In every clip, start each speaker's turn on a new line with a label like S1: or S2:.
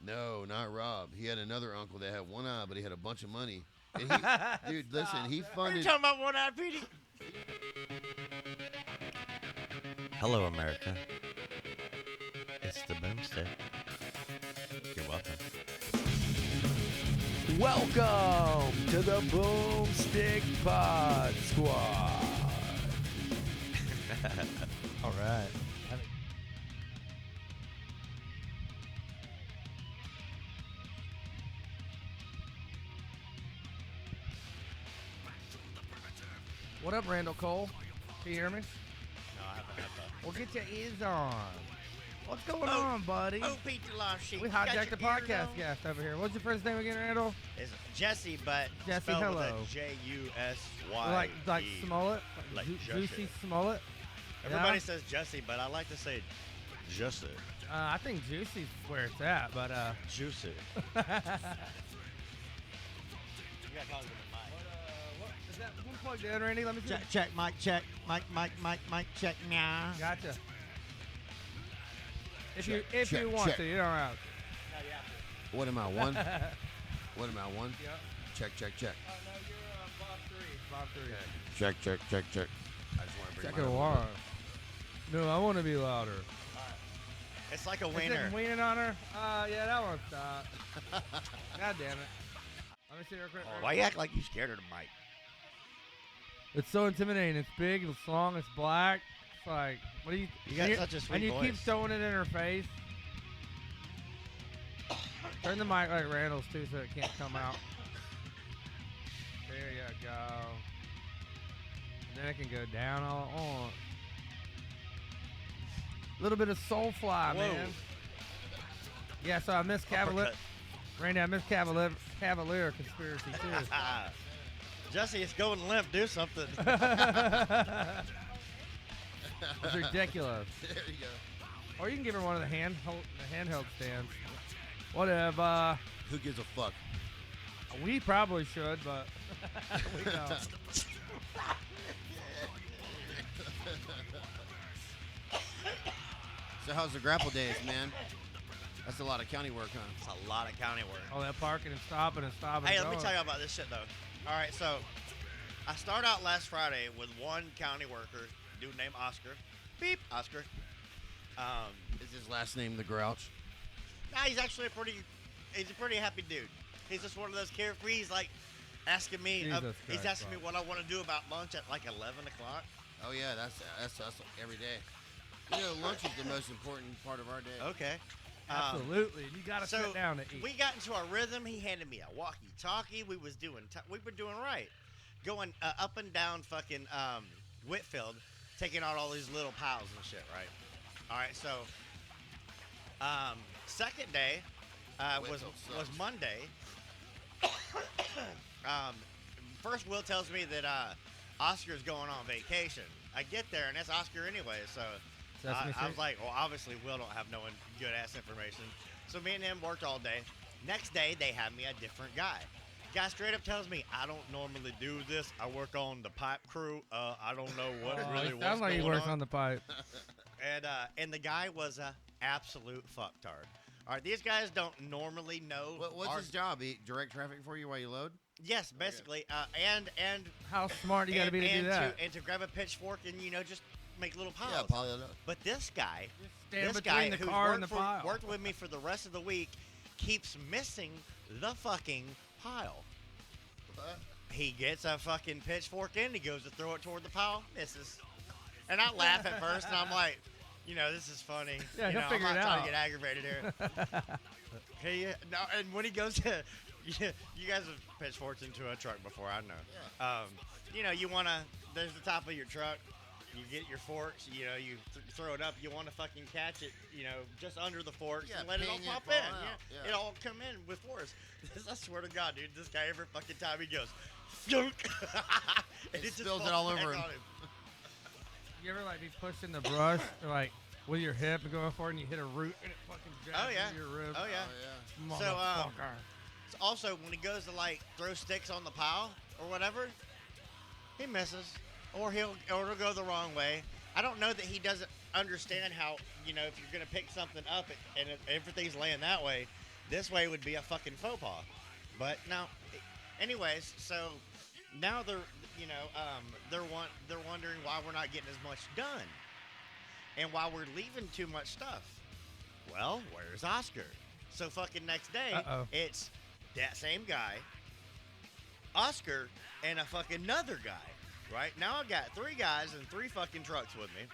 S1: No, not Rob. He had another uncle that had one eye, but he had a bunch of money. And dude, listen, he funded.
S2: You're talking about one-eyed Petey? Hello, America. It's the BOOMSTiK. You're welcome.
S3: Welcome to the BOOMSTiK Pod-Squad. All right. What up, Randall Cole? Can you hear me?
S2: No, I haven't had that.
S3: Well, get your ears on. What's going on, buddy?
S2: Oh, Pete the Lost Sheep.
S3: We hijacked the podcast guest over here. What's your first name again, Randall?
S2: It's Jessi, but
S3: Jessi,
S2: spelled
S3: hello.
S2: with a J-U-S-Y.
S3: Like Smollett?
S2: Like
S3: Juicy
S2: Jusye.
S3: Smollett?
S2: Everybody
S3: Yeah?
S2: says Jessi, but I like to say Jusye.
S3: I think Juicy's where it's at, but
S2: Juicy. You got calls in the mic.
S3: what is that one plugged in, Randy? Let me see.
S2: Check, mic, check. Mic, check. Nah.
S3: Gotcha. If
S1: Check,
S3: you want
S1: check.
S3: to, you don't have to.
S2: No, you have to.
S1: What am I, one? What am I, one?
S3: Yep.
S1: Check.
S3: Oh, no, you're Bob 3.
S1: Check. I just want to bring
S3: Check
S1: mine
S3: it
S1: up.
S3: one. No, I want to be louder.
S2: It's like a
S3: Is
S2: wiener.
S3: it weaning on her? Yeah, that won't stop. God damn it. Let me see real quick.
S2: Why you act like you scared of the mic?
S3: It's so intimidating. It's big, it's long, it's black. It's like, what do you...
S2: You got such a sweet
S3: And you keep
S2: voice.
S3: throwing it in her face. Turn the mic like Randall's too so it can't come out. There you go. And then it can go down all on. A little bit of Soulfly,
S2: Whoa.
S3: man. Yeah, so I missed Cavalier.
S2: Uppercut.
S3: Randy, I missed Cavalier Conspiracy too.
S2: Jessi, it's going limp. Do something.
S3: It's ridiculous.
S1: There you go.
S3: Or you can give her one of the handheld stands. Whatever.
S1: Who gives a fuck?
S3: We probably should, but we don't.
S1: So how's the grapple days, man? That's a lot of county work, huh?
S2: It's a lot of county work.
S3: Oh, that parking and stopping and stopping.
S2: Hey,
S3: and
S2: let me
S3: going.
S2: tell you about this shit, though. All right, so I start out last Friday with one county worker, dude named Oscar. Beep, Oscar.
S1: Is his last name the Grouch?
S2: Nah, he's actually he's a pretty happy dude. He's just one of those carefree. He's like asking me,
S3: Jesus
S2: he's
S3: Christ,
S2: asking me
S3: bro.
S2: what I want to do about lunch at like 11 o'clock.
S1: Oh yeah, that's us every day. You know, lunch is the most important part of our day.
S2: Okay.
S3: Absolutely. You got to
S2: So
S3: sit down to eat.
S2: we got into our rhythm. He handed me a walkie-talkie. We were doing right, going up and down fucking Whitfield, taking out all these little piles and shit. Right. All right. So second day was
S1: Whitfield sucks.
S2: Monday. First, Will tells me that Oscar's going on vacation. I get there and that's Oscar anyway. So.
S3: Sesame
S2: I
S3: Street?
S2: was like, well, obviously, Will don't have no good ass information. So me and him worked all day. Next day, they had me a different guy. Guy straight up tells me, I don't normally do this. I work on the pipe crew. I don't know what really
S3: it
S2: what's
S3: sounds like he
S2: going
S3: works
S2: on.
S3: on the pipe.
S2: And the guy was a absolute fucktard. All right, these guys don't normally know.
S1: What's his job? He direct traffic for you while you load?
S2: Yes, basically. And
S3: How smart you got to be to do that?
S2: and to grab a pitchfork and just make little piles.
S1: Yeah, pile it up.
S2: But this guy,
S3: stand
S2: this
S3: between
S2: guy
S3: the
S2: who's
S3: car
S2: worked,
S3: and the pile.
S2: worked with me for the rest of the week keeps missing the fucking pile. He gets a fucking pitchfork in, he goes to throw it toward the pile, misses. And I laugh at first, and I'm like, this is funny.
S3: Yeah, he'll
S2: I'm
S3: figure
S2: not
S3: it
S2: trying
S3: out.
S2: to get aggravated here. No, and when he goes to, you guys have pitchforks into a truck before, I know.
S1: Yeah.
S2: You want to, there's the top of your truck. You get your forks, you throw it up. You want to fucking catch it, just under the forks
S1: Yeah,
S2: and let it all
S1: ping it,
S2: pop
S1: fall
S2: in.
S1: out.
S2: Yeah.
S1: Yeah.
S2: It all come in with force. I swear to God, dude, this guy every fucking time he goes, thunk, and
S1: It
S2: just
S1: spills it
S2: falls
S1: all
S2: back
S1: over him.
S2: on
S3: You ever be pushing the brush like with your hip and going for it and you hit a root and it fucking jabs
S2: Oh, yeah.
S3: into your rib?
S2: Oh yeah.
S1: Oh yeah.
S2: So,
S3: Motherfucker.
S2: Also, when he goes to throw sticks on the pile or whatever, he misses, or it'll go the wrong way. I don't know that he doesn't understand how if you're gonna pick something up and everything's laying that way, This way would be a fucking faux pas. But no. Anyways, so now they're wondering why we're not getting as much done, and why we're leaving too much stuff. Well, where's Oscar? So fucking next day, it's that same guy, Oscar, and a fucking another guy. Right now, I got 3 guys and 3 fucking trucks with me,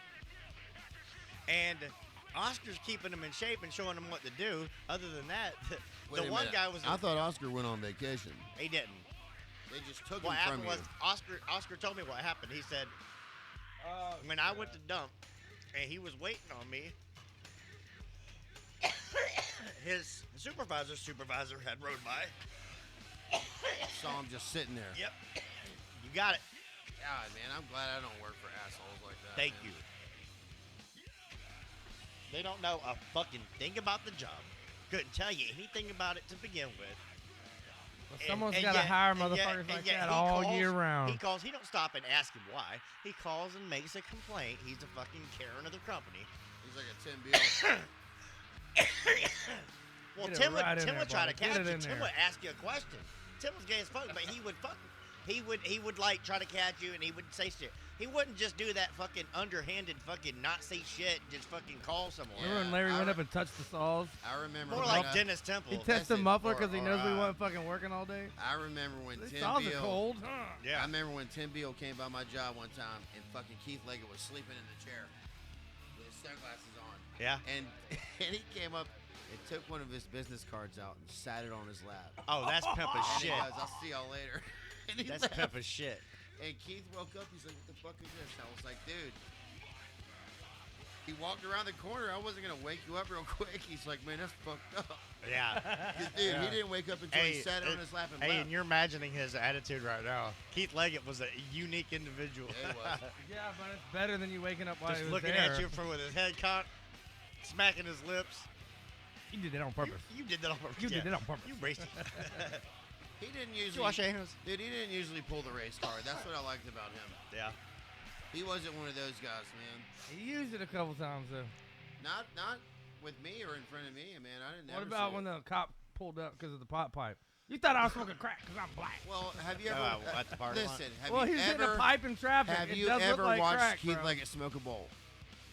S2: and Oscar's keeping them in shape and showing them what to do. Other than that,
S1: Wait
S2: the
S1: a
S2: one
S1: minute.
S2: guy was.
S1: I thought Oscar went on vacation.
S2: He didn't.
S1: They just took
S2: What
S1: him from
S2: happened
S1: you.
S2: was Oscar told me what happened. He said, when I went to dump and he was waiting on me, his supervisor had rode by.
S1: Saw him just sitting there.
S2: Yep. You got it.
S1: God, man, I'm glad I don't work for assholes like that.
S2: Thank
S1: man.
S2: you. They don't know a fucking thing about the job. Couldn't tell you anything about it to begin with.
S3: Well, someone's got to hire motherfuckers like that all year round.
S2: He calls. He don't stop and ask him why. He calls and makes a complaint. He's a fucking Karen of the company.
S1: He's like a Tim Beal.
S2: Well,
S3: Get it
S2: Tim
S3: right
S2: would
S3: in there,
S2: try to
S3: buddy. Get
S2: catch
S3: it
S2: you.
S3: in
S2: Tim
S3: there.
S2: would ask you a question. Tim was gay as fuck, but he would like try to catch you, and he would say shit. He wouldn't just do that fucking underhanded fucking not say shit, just fucking call someone.
S3: Remember when Larry went up and touched the saws?
S1: I remember.
S2: More
S1: when
S2: like
S1: I-
S2: Dennis Temple.
S3: He tested the
S1: Listen,
S3: muffler because he
S1: or,
S3: knows we weren't fucking working all day.
S1: I remember when
S3: These
S1: Tim
S3: saws are
S1: Beal.
S3: cold.
S2: Yeah.
S1: I remember when Tim Beal came by my job one time, and fucking Keith Leggett was sleeping in the chair with his sunglasses on.
S2: Yeah.
S1: And he came up and took one of his business cards out and sat it on his lap.
S2: Oh, that's pimp as
S1: And he
S2: shit.
S1: goes, "I'll see y'all later." And he
S2: That's
S1: left.
S2: pimp as shit.
S1: And Keith woke up. He's like, "What the fuck is this?" I was like, "Dude." He walked around the corner. I wasn't gonna wake you up real quick. He's like, "Man, that's fucked up."
S2: Yeah.
S1: 'Cause, dude, he didn't wake up until he sat on his lap and
S2: Hey,
S1: left.
S2: and you're imagining his attitude right now. Keith Leggett was a unique individual.
S1: Yeah, he was.
S3: Yeah, but it's better than you waking up while
S2: Just
S3: he was
S2: looking
S3: there.
S2: at you from with his head cocked, smacking his lips.
S3: You did that on purpose.
S2: You did that on purpose.
S3: You did that on purpose.
S2: You racist.
S1: He didn't
S2: Did you
S1: usually.
S2: wash your hands?
S1: Dude, he didn't usually pull the race card. That's what I liked about him.
S2: Yeah.
S1: He wasn't one of those guys, man.
S3: He used it a couple times though.
S1: Not with me or in front of me, man. I didn't.
S3: What
S1: ever
S3: about
S1: see
S3: when
S1: it.
S3: the cop pulled up because of the pot pipe? You thought I was smoking crack because I'm black.
S1: Well, have you ever?
S2: At the parking lot?
S1: listen, have
S3: Well,
S1: you
S3: he's
S1: ever?
S3: hitting a pipe in traffic.
S1: Have
S3: It
S1: you
S3: does look
S1: ever
S3: like
S1: watched
S3: crack,
S1: Keith
S3: bro.
S1: Leggett smoke a bowl?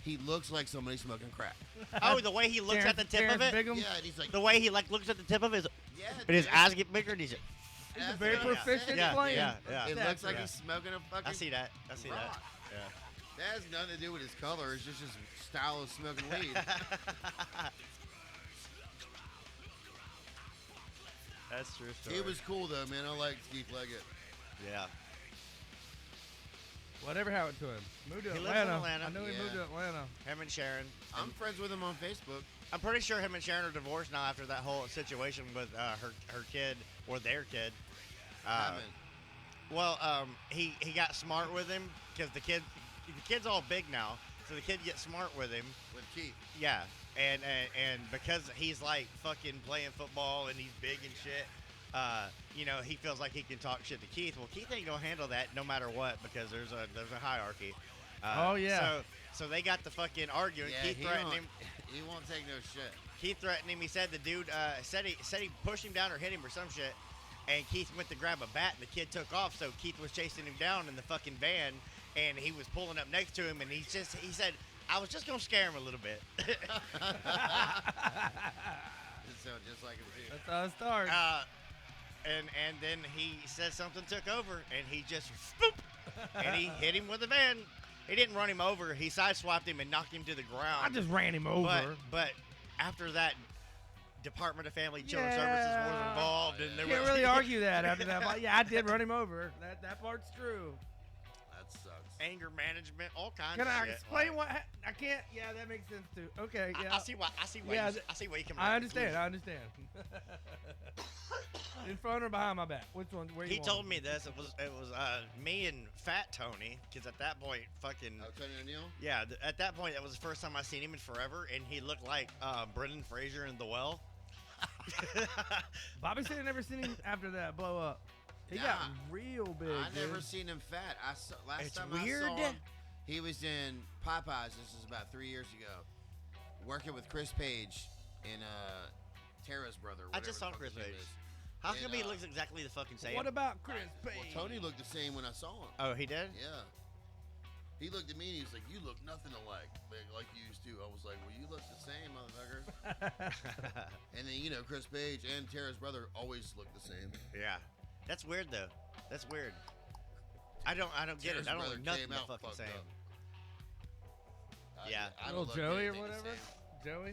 S1: He looks like somebody smoking crack.
S2: Oh, the way he looks at the tip of it.
S3: Bigham?
S1: Yeah, and he's like,
S2: The way he like looks at the tip of his,
S1: yeah,
S2: and his
S1: dude.
S2: eyes get bigger, and he's.
S3: He's a
S1: That's
S3: very
S1: what I'm
S3: proficient
S1: saying.
S2: Yeah,
S3: playing.
S2: yeah.
S1: It looks like
S2: Yeah.
S1: he's smoking a fucking.
S2: I see that. I see that.
S1: rock.
S2: Yeah.
S1: That has nothing to do with his color. It's just his style of smoking weed.
S2: That's true story.
S1: He was cool though, man. I liked Keith Leggett.
S2: Yeah.
S3: Whatever happened to him? Moved to
S2: He lives in
S3: Atlanta.
S2: Atlanta.
S3: I know he moved to
S1: Yeah.
S3: Atlanta.
S2: Him and Sharon.
S1: I'm friends with him on Facebook.
S2: I'm pretty sure him and Sharon are divorced now after that whole situation with her kid or their kid.
S1: Haven't.
S2: Well, he got smart with him because the kid's all big now, so the kid gets smart with him.
S1: With Keith.
S2: Yeah, and because he's like fucking playing football and he's big and shit, he feels like he can talk shit to Keith. Well, Keith ain't gonna handle that no matter what because there's a hierarchy.
S3: Oh, yeah.
S2: So they got the fucking arguing.
S1: Yeah,
S2: Keith threatened him.
S1: He won't take no shit.
S2: Keith threatened him. He said the dude said he pushed him down or hit him or some shit. And Keith went to grab a bat, and the kid took off. So Keith was chasing him down in the fucking van, and he was pulling up next to him. And he said, "I was just gonna scare him a little bit."
S1: It sounds just like him too.
S3: That's how it starts.
S2: And then he said something took over, and he just spoop, and he hit him with the van. He didn't run him over. He sideswiped him and knocked him to the ground.
S3: I just ran him over.
S2: But after that, Department of Family and Children's Services was involved, and there
S3: Can't
S2: was
S3: really argue that after that. But yeah, I did run him over. That part's true.
S1: That sucks.
S2: anger management, all kinds
S3: Can
S2: of
S3: I
S2: shit.
S3: explain
S2: like,
S3: what? I can't. Yeah, that makes sense too. Okay. Yeah.
S2: I see why. I see why.
S3: Yeah,
S2: I see why you can.
S3: I understand. I understand. In front or behind my back? Which one? Where you
S2: He
S3: want
S2: told
S3: it?
S2: me this. It was me and Fat Tony, because at that point, fucking
S1: Oh, Tony O'Neill?
S2: yeah. At that point, that was the first time I seen him in forever, and he looked like Brendan Fraser in The Well.
S3: Bobby said he never seen him after that blow up. He got
S1: Nah.
S3: real big.
S1: I never
S3: dude.
S1: seen him fat. Last
S2: It's
S1: time
S2: weird.
S1: I saw him, he was in Popeyes. This is about 3 years ago, working with Chris Page in Tara's brother.
S2: I just saw Chris Page. How come he looks exactly the fucking same?
S3: What about Chris Page?
S1: Well, Tony looked the same when I saw him.
S2: Oh, he did?
S1: Yeah. He looked at me and he was like, "You look nothing alike, like you used to." I was like, "Well, you look the same, motherfucker." And then Chris Page and Tara's brother always look the same.
S2: Yeah, that's weird though. That's weird. I don't get it. I don't look nothing the fucking same. Yeah,
S3: little Joey or whatever. Joey.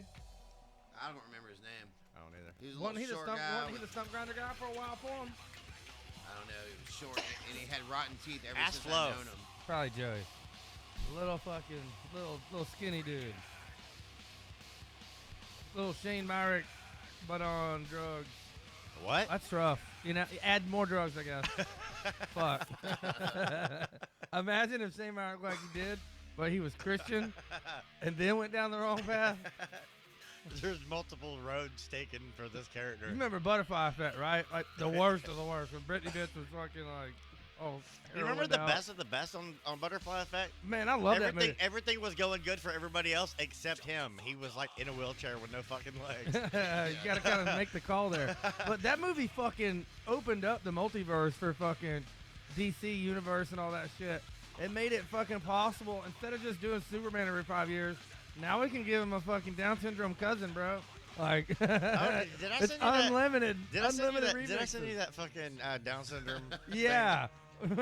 S1: I don't remember his name.
S2: I don't either.
S1: He was a little short guy.
S3: Wasn't he the stump grinder guy for a while for him?
S1: I don't know. He was short and he had rotten teeth ever
S2: Ask
S1: since
S2: Flo.
S1: I've known him.
S3: Probably Joey. Little fucking little skinny dude. Little Shane Myrick, but on drugs.
S2: What?
S3: That's rough. Add more drugs, I guess. Fuck. Imagine if Shane Myrick like he did, but he was Christian and then went down the wrong path.
S2: There's multiple roads taken for this character.
S3: You remember Butterfly Effect, right? Like the worst of the worst. When Britney Bitch was fucking like,
S2: you remember the best of the best on Butterfly Effect?
S3: Man, I love that movie.
S2: Everything was going good for everybody else except him. He was like in a wheelchair with no fucking legs.
S3: You gotta kind of make the call there. But that movie fucking opened up the multiverse for fucking DC universe and all that shit. It made it fucking possible. Instead of just doing Superman every 5 years, now we can give him a fucking Down syndrome cousin, bro. Like,
S2: did I
S3: it's
S2: send you that?
S3: unlimited.
S2: Did I send you that fucking Down syndrome?
S3: Yeah. When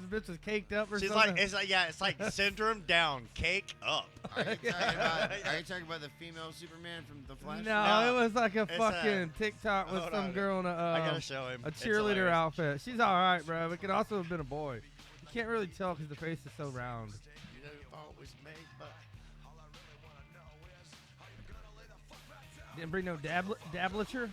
S3: this bitch was caked up or
S2: She's
S3: something.
S2: It's like syndrome down, cake up.
S1: Are you talking about the female Superman from The Flash?
S3: No, it was like a fucking TikTok with some girl in
S2: I gotta show him.
S3: a cheerleader outfit. She's all right, bro. It could also have been a boy. You can't really tell because the face is so round.
S2: Always made, but
S3: Didn't bring no dablature?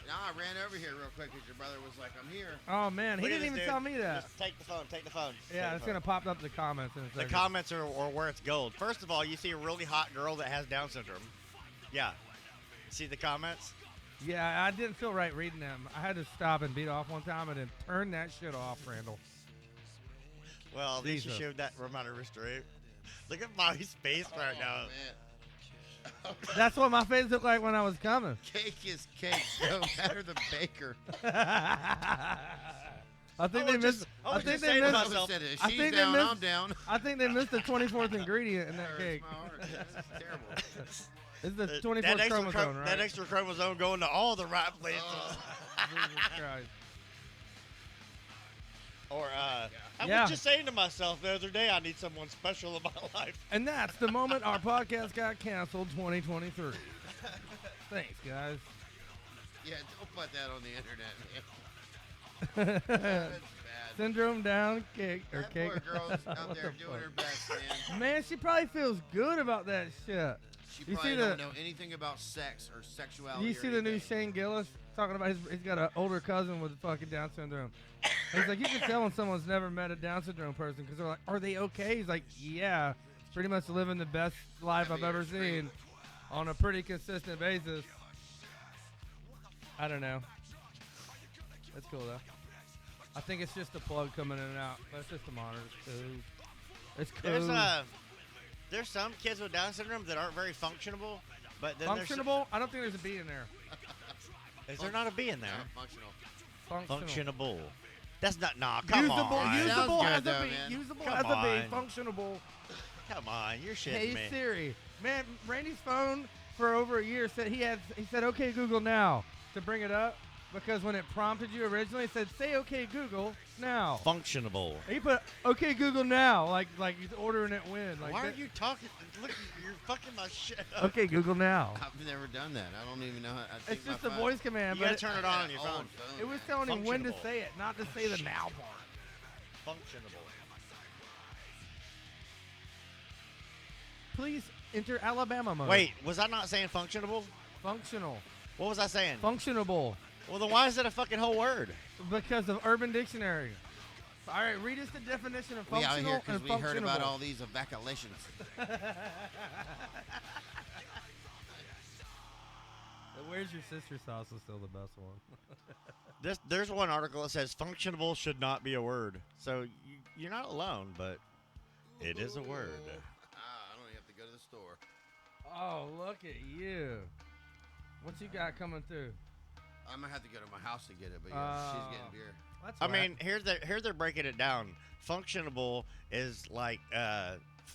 S1: Nah, I ran over here real quick because your brother was like, "I'm here."
S3: Oh, man. He didn't even tell me that.
S2: Just take the phone. Take the phone.
S3: Yeah, it's going to pop up in the comments in a second.
S2: The comments are where it's gold. First of all, you see a really hot girl that has Down syndrome. Yeah. See the comments?
S3: Yeah, I didn't feel right reading them. I had to stop and beat off one time and then turn that shit off, Randall.
S2: Well, at least you
S3: Jesus.
S2: showed that amount of restraint. Look at Bobby's face right now.
S1: Man.
S3: That's what my face looked like when I was coming.
S1: Cake is cake, no matter the baker.
S3: I think they missed. I think they missed.
S1: If she's down, I'm down.
S3: I think they missed the 24th ingredient in that
S1: That hurts
S3: cake.
S1: my heart. That's terrible.
S3: It's the
S2: That
S3: 24th
S2: extra
S3: chromosome, right?
S2: That extra chromosome going to all the right places.
S3: Jesus Christ.
S2: Or, I
S3: Yeah.
S2: was just saying to myself the other day, I need someone special in my life.
S3: And that's the moment our podcast got canceled 2023. Thanks, guys.
S1: Yeah, don't put that on the internet, man. That's bad.
S3: Syndrome down cake or
S1: That
S3: cake.
S1: poor girl's out
S3: What
S1: there
S3: the
S1: doing her
S3: fuck?
S1: best, man.
S3: Man, she probably feels good about that shit.
S1: She
S3: You
S1: probably
S3: see
S1: don't
S3: the-
S1: know anything about sex or sexuality.
S3: You
S1: or
S3: see the new
S1: anything.
S3: Shane Gillis talking about he's got an older cousin with fucking Down syndrome. He's like, you can tell when someone's never met a Down syndrome person because they're like, are they okay? He's like, yeah, pretty much living the best life I've ever seen on a pretty consistent basis. I don't know. That's cool though. I think it's just a plug coming in and out. That's just a monitor. It's cool.
S2: There's some kids with Down syndrome that aren't very functionable, but then
S3: Functionable? I don't think there's a B in there.
S2: Is there not a B in there?
S1: Not functional.
S2: Functionable. That's not. Nah, come
S3: Usable,
S2: on.
S3: usable
S1: Sounds
S3: has
S1: good,
S3: a
S1: though,
S3: B.
S1: man.
S3: Usable
S2: Come
S3: has a B.
S2: on.
S3: Functionable.
S2: Come on, you're shitting
S3: Hey
S2: me.
S3: Siri, man, Randy's phone for over a year said he said okay Google now to bring it up because when it prompted you originally it said say okay Google now.
S2: Functionable.
S3: And he put okay Google now like he's ordering it when. Like
S2: Why
S3: that-
S2: are you talking? Look, you're fucking my shit up.
S3: Okay Google now.
S1: I've never done that. I don't even know how. I think
S3: It's just
S1: my
S3: a
S1: phone-
S3: voice command,
S2: You
S3: but
S2: gotta turn it on your
S1: Old
S2: phone.
S3: it was
S1: man.
S3: telling him when to
S2: Functionable.
S3: say it, not to say the now part.
S2: Functionable.
S3: Please enter Alabama mode.
S2: Wait, was I not saying functionable?
S3: Functional.
S2: What was I saying?
S3: Functionable.
S2: Well, then why is it a fucking whole word?
S3: Because of Urban Dictionary. All right, read us the definition of
S1: We out
S3: functional
S1: here because
S3: and
S1: we heard about
S3: functionable.
S1: all these evacuations.
S3: Where's your sister sauce is still the best one.
S2: There's one article that says functionable should not be a word. So you're not alone, but it is a word.
S1: I don't even have to go to the store.
S3: Oh, look at you. What you got coming through?
S1: I'm gonna have to go to my house to get it, but yeah, she's getting beer.
S3: That's
S2: I mean, here they're breaking it down. Functionable is like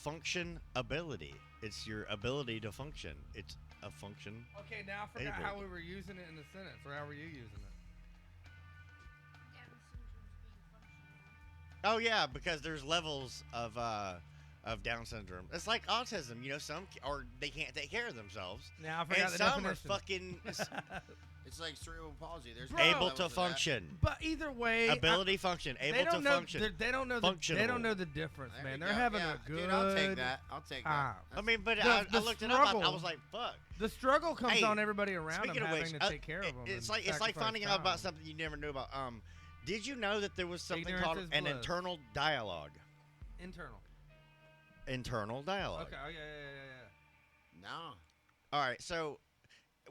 S2: functionability. It's your ability to function. It's a function.
S3: Okay, now I forgot how we were using it in the sentence, or how were you using it?
S2: Oh yeah, because there's levels of Down syndrome. It's like autism, you know. Some or they can't take care of themselves.
S3: Now I forgot
S2: and
S3: the
S2: some
S3: definition.
S2: are fucking
S1: It's like cerebral palsy. There's
S2: able
S1: levels
S2: to
S1: of that.
S2: function.
S3: But either way,
S2: Ability function. Able
S3: they don't
S2: to
S3: know,
S2: function.
S3: They don't know. They don't know the difference,
S1: There
S3: man.
S1: we
S3: They're
S1: go.
S3: having
S1: Yeah,
S3: a good.
S1: Dude, I'll take that. I'll take
S3: time.
S1: that.
S2: I mean, but
S3: The-
S2: I
S3: the
S2: looked it up. I
S3: struggle.
S2: was like, fuck.
S3: The struggle comes
S2: Hey,
S3: on everybody around them
S2: Speaking of
S3: having
S2: which,
S3: to take care of them.
S2: it's
S3: and
S2: like
S3: sacrifice
S2: finding out
S3: time.
S2: about something you never knew about. Did you know that there was something
S3: Ignorance
S2: called
S3: is
S2: an
S3: bliss.
S2: internal dialogue?
S3: Internal.
S2: Internal dialogue.
S3: Okay. Oh yeah.
S1: No.
S2: All right. So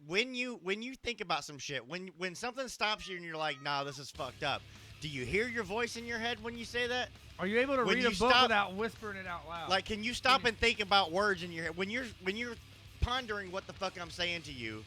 S2: when you think about some shit, when something stops you and you're like, nah, this is fucked up. Do you hear your voice in your head when you say that?
S3: Are you able to
S2: When
S3: read
S2: you
S3: a book
S2: stop-
S3: without whispering it out loud?
S2: Like, can you stop and think about words in your head when you're pondering what the fuck I'm saying to you?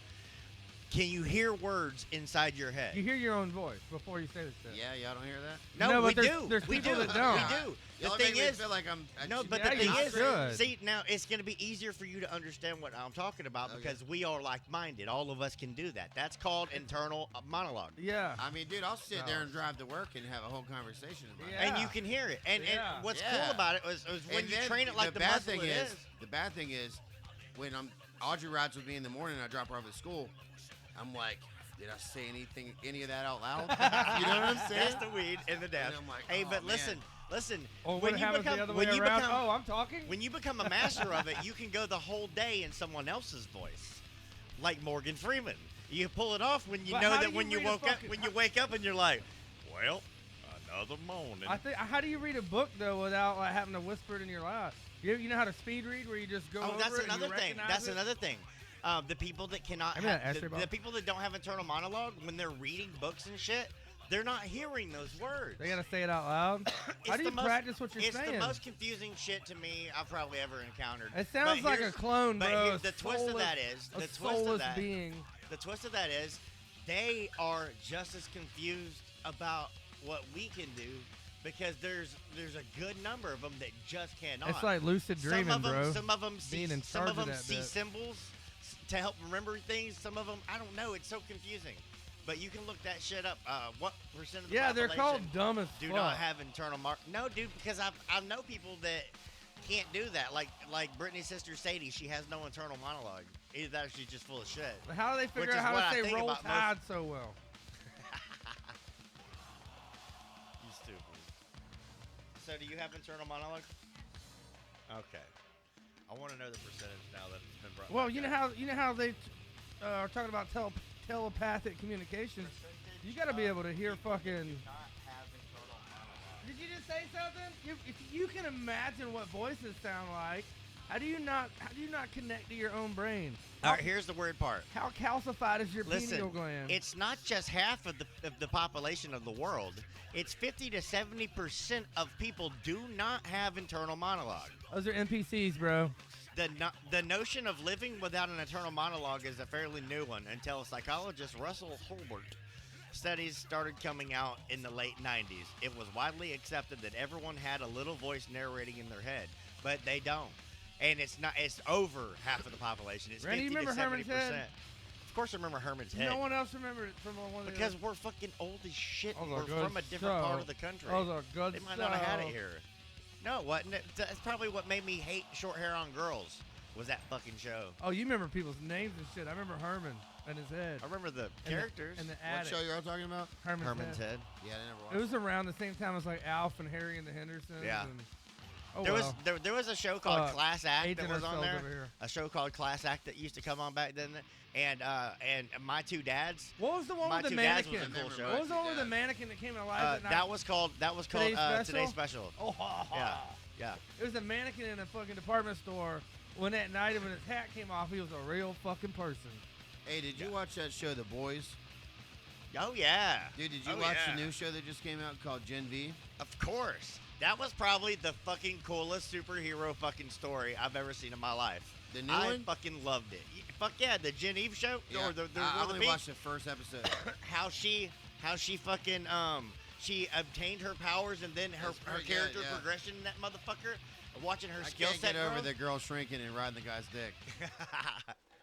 S2: Can you hear words inside your head?
S3: you hear your own voice before you say this shit.
S1: Yeah, y'all don't hear that?
S3: No,
S2: we
S3: but
S2: do.
S3: there's
S2: we
S3: people
S2: do.
S3: that don't.
S2: We do. The
S1: Y'all
S2: thing
S1: make me
S2: is,
S1: feel like I'm
S2: no, but
S3: Yeah,
S2: the thing
S3: you
S2: is,
S3: should.
S2: see, now it's going to be easier for you to understand what I'm talking about
S1: Okay.
S2: because we are like-minded. All of us can do that. That's called internal monologue.
S3: Yeah.
S1: I mean, dude, I'll sit
S3: No.
S1: there and drive to work and have a whole conversation about
S3: Yeah.
S2: And you can hear it. And
S3: Yeah.
S2: what's
S1: Yeah.
S2: cool about it was when
S1: And
S2: you
S1: then
S2: train it like the
S1: bad
S2: muscle
S1: thing
S2: it is.
S1: the bad thing is when Audrey rides with me in the morning and I drop her off at school, I'm like, did I say any of that out loud? You know what I'm saying?
S2: That's the weed and the dash.
S1: And I'm like,
S2: Hey,
S1: oh,
S2: but
S1: man.
S2: listen.
S3: Or
S2: when
S3: what
S2: you
S3: happens
S2: become
S3: the other
S2: when
S3: way
S2: you
S3: around?
S2: become
S3: Oh, I'm talking.
S2: when you become a master of it, you can go the whole day in someone else's voice, like Morgan Freeman. You pull it off when you
S3: But
S2: know
S3: how
S2: that
S3: do you
S2: when you
S3: read a
S2: woke up,
S3: fucking-
S2: when you wake up and you're like, well, another morning.
S3: I think. How do you read a book though without like having to whisper it in your loud? You know how to speed read where you just go
S2: Oh,
S3: over
S2: that's
S3: it and you
S2: another thing.
S3: recognize
S2: That's
S3: it?
S2: another thing. The people that cannot,
S3: Remember that
S2: have,
S3: Esther
S2: the
S3: Bob?
S2: people that don't have internal monologue, when they're reading books and shit, they're not hearing those words.
S3: They gotta say it out loud.
S2: It's
S3: How do
S2: the
S3: you
S2: most-
S3: practice what you're
S2: It's
S3: saying?
S2: the most confusing shit to me I've probably ever encountered.
S3: It sounds
S2: But
S3: like a
S2: here's-
S3: clone,
S2: but
S3: bro.
S2: here- the twist of that is,
S3: a
S2: the twist
S3: soulless
S2: of that,
S3: being.
S2: the twist of that is, they are just as confused about what we can do because there's a good number of them that just cannot.
S3: It's like lucid dreaming,
S2: some of them,
S3: bro.
S2: Some of them see,
S3: Being in
S2: some
S3: charge
S2: of
S3: of
S2: them
S3: that
S2: see
S3: bit.
S2: symbols to help remember things. Some of them, I don't know. It's so confusing. But you can look that shit up. What percent of the
S3: Yeah, they're
S2: population
S3: called dumb as
S2: do
S3: fuck.
S2: not have internal mark? No, dude, because I know people that can't do that. Like Brittany's sister Sadie, she has no internal monologue. Either that or she's just full of shit.
S3: How do they
S2: Which
S3: figure
S2: is
S3: out
S2: what
S3: how
S2: I
S3: to say
S2: think
S3: roll
S2: about most-
S3: tide so well?
S2: You stupid. So do you have internal monologue? Okay. I want to know the percentage now that it's been brought.
S3: Well,
S2: back
S3: you know how they are talking about telepathic communications. You got to be able to hear fucking. Did you just say something? If you can imagine what voices sound like, how do you not connect to your own brain?
S2: All right, here's the weird part.
S3: How calcified is your
S2: Listen,
S3: pineal gland?
S2: it's not just half of the population of the world. It's 50 to 70% of people do not have internal monologue.
S3: Those are NPCs, bro.
S2: The notion of living without an internal monologue is a fairly new one until psychologist Russell Holbert studies started coming out in the late 90s. It was widely accepted that everyone had a little voice narrating in their head, but they don't. And it's over half of the population. It's
S3: Randy, you
S2: 50 to
S3: remember
S2: 70%.
S3: Herman's Head?
S2: Of course I remember Herman's Head.
S3: No one else remembers it from one of the
S2: Because we're fucking old as shit.
S3: Those
S2: We're
S3: are good
S2: from a different part
S3: stuff.
S2: of the country.
S3: Those are good
S2: They might not have had it
S3: stuff.
S2: here. No, it wasn't. That's probably what made me hate short hair on girls. Was that fucking show?
S3: Oh, you remember people's names and shit. I remember Herman and his head.
S2: I remember the
S3: And
S2: characters.
S3: And the
S1: What
S3: attic.
S1: show you're all talking about?
S2: Herman's Head.
S1: Yeah, I never watched
S3: It was around the same time as like Alf and Harry and the Hendersons.
S2: Yeah.
S3: And, oh,
S2: There
S3: well.
S2: was there was a show called Class Act that
S3: Aging
S2: was on
S3: ourselves
S2: there.
S3: over here.
S2: A show called Class Act that used to come on back then. And my two dads.
S3: What was the one
S2: My
S3: with the
S2: two dads was
S3: mannequin?
S2: a cool show.
S3: What was the one with the
S1: Yeah.
S3: mannequin that came alive at night?
S2: That was called
S3: Today's
S2: Today's Special.
S3: Oh,
S2: Yeah.
S3: It was a mannequin in a fucking department store. When that night when his hat came off, he was a real fucking person.
S1: Hey, did you watch that show, The Boys?
S2: Oh yeah.
S1: Dude, did you
S2: Oh,
S1: watch
S2: yeah.
S1: the new show that just came out called Gen V?
S2: Of course. That was probably the fucking coolest superhero fucking story I've ever seen in my life.
S1: The new
S2: I
S1: one?
S2: fucking loved it. fuck yeah, the Gen Eve show
S1: Yeah.
S2: or the
S1: I
S2: or the
S1: only
S2: beach.
S1: watched the first episode.
S2: how she fucking she obtained her powers and then her
S1: That's right, yeah,
S2: character
S1: yeah.
S2: progression in that motherfucker. Watching her
S1: I
S2: skill
S1: can't
S2: set
S1: get over
S2: grow.
S1: the girl shrinking and riding the guy's dick.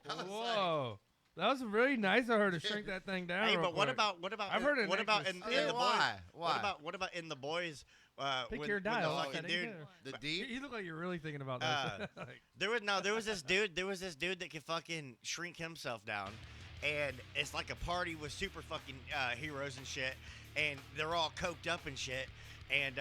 S1: I was
S3: Whoa. That was really nice of her to shrink that thing down.
S2: Hey,
S3: real
S2: but what
S3: quick.
S2: about
S3: I've heard it
S2: what
S3: makes
S2: about
S3: a
S2: in
S3: stink.
S2: the boys?
S1: Why?
S2: What about in the boys?
S3: Pick
S2: when,
S3: your
S2: when
S3: dial.
S2: the
S3: Like
S2: fucking
S3: that,
S2: dude.
S3: yeah.
S1: The deep?
S3: You look like you're really thinking about that. Like,
S2: There was this dude that could fucking shrink himself down, and it's like a party with super fucking heroes and shit, and they're all coked up and shit, and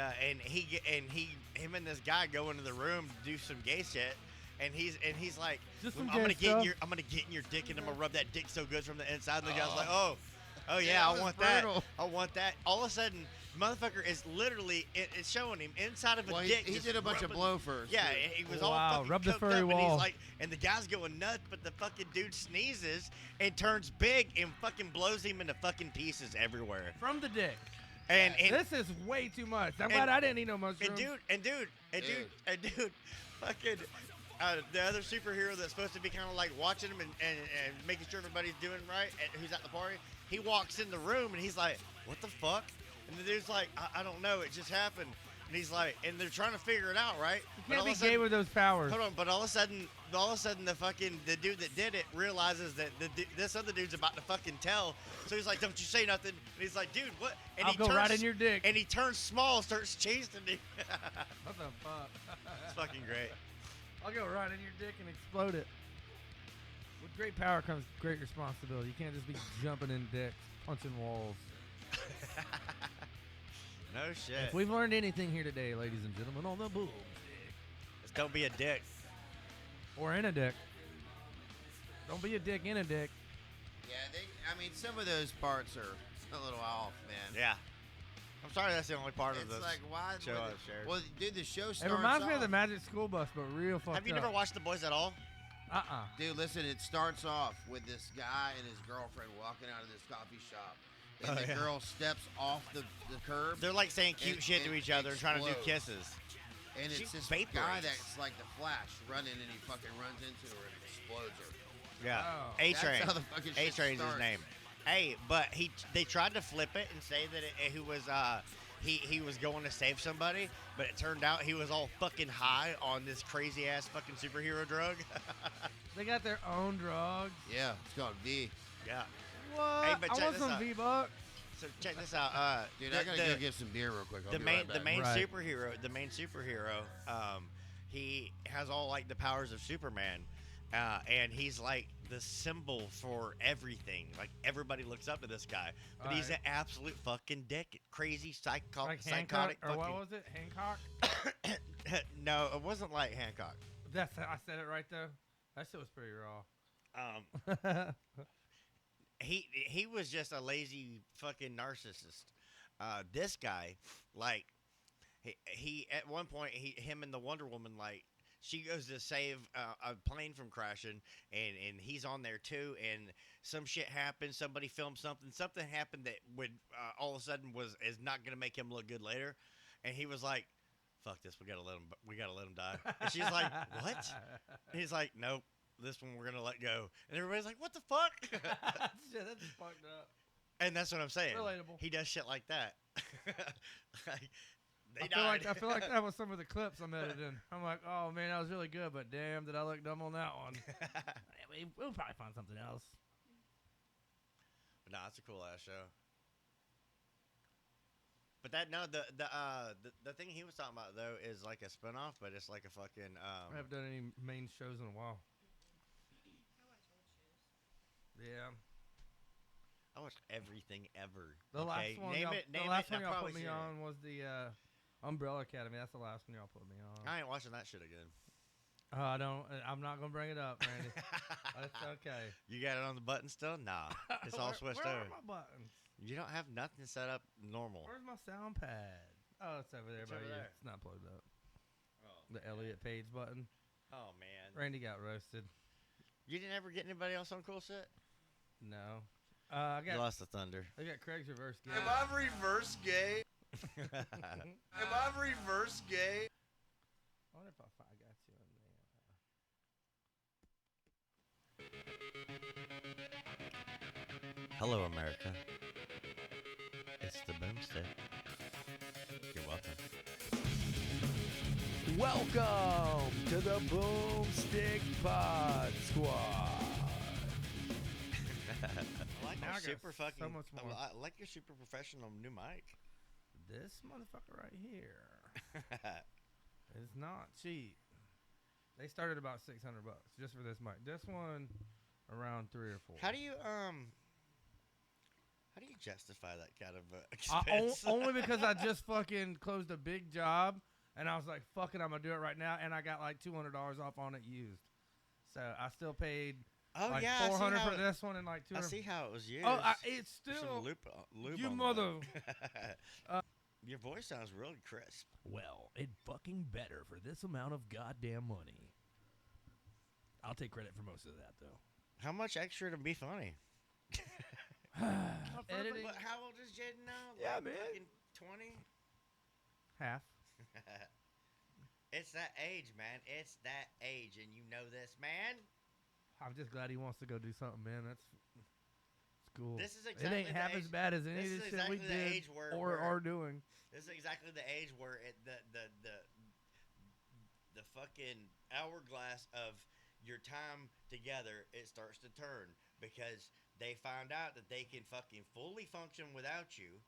S2: him and this guy go into the room to do some gay shit, and he's like,
S3: Just some
S2: I'm gonna
S3: gay
S2: get in
S3: stuff.
S2: I'm gonna get in your dick and I'm gonna rub that dick so good from the inside. And the guy's like,
S1: Oh.
S2: oh yeah,
S1: Yeah,
S2: I
S1: that
S2: want
S1: was
S2: that.
S1: brutal.
S2: I want that. All of a sudden, motherfucker is literally it's showing him inside of a
S1: Well,
S2: dick.
S1: he
S2: just
S1: did a bunch of
S2: rubbing-
S1: blow first.
S2: Yeah,
S1: too.
S2: he was
S3: Wow,
S2: all fucking
S3: rub the
S2: coked
S3: furry
S2: up, and
S3: wall.
S2: he's like, and the guy's going nuts, but the fucking dude sneezes and turns big and fucking blows him into fucking pieces everywhere.
S3: from the dick.
S2: And
S3: This is way too much. I'm glad I didn't eat no mushrooms.
S2: and dude, fucking the other superhero that's supposed to be kind of like watching him and making sure everybody's doing right, and who's at the party, he walks in the room and he's like, what the fuck? And the dude's like, I don't know, it just happened. And he's like, and they're trying to figure it out, right?
S3: You
S2: But all
S3: can't be
S2: of a sudden-
S3: gay with those powers.
S2: Hold on, but all of a sudden, the dude that did it realizes that this other dude's about to fucking tell. So he's like, "Don't you say nothing." And he's like, "Dude, what?" And
S3: I'll
S2: he
S3: go
S2: turns,
S3: right in your dick.
S2: And he turns small, starts chasing him.
S3: What the fuck?
S2: It's fucking great.
S3: I'll go right in your dick and explode it. With great power comes great responsibility. You can't just be jumping in dicks, punching walls.
S2: No shit.
S3: If we've learned anything here today, ladies and gentlemen, on the BOOMSTiK,
S2: Just don't be a dick.
S3: or in a dick. Don't be a dick in a dick.
S1: Yeah, I mean, some of those parts are a little off, man.
S2: Yeah. I'm sorry, that's the only part of
S1: It's
S2: this
S1: like, why?
S2: show I've shared.
S1: Well, dude, the show starts
S3: It reminds me of
S1: off-
S3: the Magic School Bus, but real fucked
S2: Have you
S3: up.
S2: never watched The Boys at all?
S1: Dude, listen, it starts off with this guy and his girlfriend walking out of this coffee shop. And
S2: Oh,
S1: the
S2: yeah.
S1: girl steps off the curb.
S2: They're like saying cute
S1: It-
S2: shit to
S1: it
S2: each other and trying to do
S1: explodes.
S2: kisses.
S1: And
S2: She
S1: it's this
S2: vaporizes.
S1: guy that's like the Flash running and he fucking runs into her and explodes her.
S2: Yeah.
S3: Oh.
S2: A-Train.
S1: That's how the fucking shit
S2: A-Train's his
S1: starts.
S2: name. Hey, but they tried to flip it and say that he was going to save somebody, but it turned out he was all fucking high on this crazy ass fucking superhero drug.
S3: They got their own drugs.
S1: Yeah, it's called V.
S2: Yeah.
S3: What?
S2: Hey, but
S3: I
S2: check
S3: want
S2: this
S3: some
S2: out.
S3: V-Bucks.
S2: So check this out.
S1: Dude, I gotta go get some beer real quick. I'll
S2: the
S1: be
S2: main
S1: right back.
S2: the main
S3: Right.
S2: superhero, he has all like the powers of Superman, and he's like the symbol for everything. Like everybody looks up to this guy, but he's an
S3: Alright.
S2: absolute fucking dick, crazy
S3: Like Hancock,
S2: psychotic.
S3: or what was it? Hancock?
S2: No, it wasn't like Hancock.
S3: I said it right though. That shit was pretty raw.
S2: He was just a lazy fucking narcissist. This guy, like, he at one point him and the Wonder Woman, like, she goes to save a plane from crashing, and he's on there too, and some shit happened. Somebody filmed something. Something happened that would all of a sudden is not gonna make him look good later, and he was like, "Fuck this, we gotta let him die." And she's like, "What?" And he's like, "Nope, this one we're gonna let go." And everybody's like, "What the fuck?"
S3: Shit, that's fucked up.
S2: And that's what I'm saying.
S3: Relatable.
S2: He does shit like that. Like, they
S3: I
S2: died.
S3: feel like that was some of the clips I'm editing. I'm like, oh man, that was really good, but damn, did I look dumb on that one? We'll probably find something else.
S2: Nah, it's a cool ass show. But the thing he was talking about though is like a spinoff, but it's like a fucking
S3: I haven't done any main shows in a while. Yeah.
S2: I watched everything ever.
S3: The
S2: okay?
S3: last one
S2: Name
S3: y'all,
S2: it, name
S3: the last
S2: it,
S3: one
S2: I've
S3: y'all
S2: probably
S3: put me
S2: seen
S3: on
S2: it.
S3: was the Umbrella Academy. That's the last one y'all put me on.
S2: I ain't watching that shit again.
S3: I'm not gonna bring it up, Randy. That's okay.
S2: You got it on the button still? Nah, it's all switched
S3: where
S2: over.
S3: are my buttons?
S2: You don't have nothing set up normal.
S3: Where's my sound pad? Oh, it's over there
S2: It's
S3: by
S2: over
S3: you.
S2: there.
S3: It's not plugged up.
S2: Oh.
S3: The Elliot Page button.
S2: Oh man.
S3: Randy got roasted.
S2: You didn't ever get anybody else on cool shit?
S3: No. I
S2: You
S3: got
S2: lost the thunder.
S3: I got Craig's reverse game.
S4: Am I reverse gay? Am I reverse gay?
S3: I wonder if I got you in there.
S2: Hello, America. It's the Boomstick. You're welcome.
S5: Welcome to the BOOMSTiK Pod-Squad.
S2: I like
S3: Now I
S2: your
S3: got
S2: super fucking.
S3: so much more.
S2: I like your super professional new mic.
S3: This motherfucker right here is not cheap. They started about $600 just for this mic. This one around 3 or 4.
S2: How do you justify that kind of expense?
S3: Only because I just fucking closed a big job and I was like, fuck it, I'm gonna do it right now, and I got like $200 off on it used. So I still paid like $400 for this one and like $200.
S2: I see how it was used.
S3: Oh, it's still
S2: Some lube
S3: you
S2: on
S3: mother.
S2: Your voice sounds really crisp.
S5: Well, it fucking better for this amount of goddamn money. I'll take credit for most of that, though.
S2: How much extra to be funny?
S3: Editing.
S2: But how old is Jaden now?
S3: Yeah,
S2: like
S3: man.
S2: Fucking 20?
S3: Half.
S2: It's that age, man. It's that age, and you know this, man.
S3: I'm just glad he wants to go do something, man. That's cool.
S2: This is
S3: It
S2: exactly
S3: ain't half as bad as any of
S2: this
S3: this
S2: is
S3: shit
S2: exactly
S3: we
S2: the
S3: did
S2: age where
S3: or are doing.
S2: This is exactly the age where the fucking hourglass of your time together, it starts to turn because they found out that they can fucking fully function without you.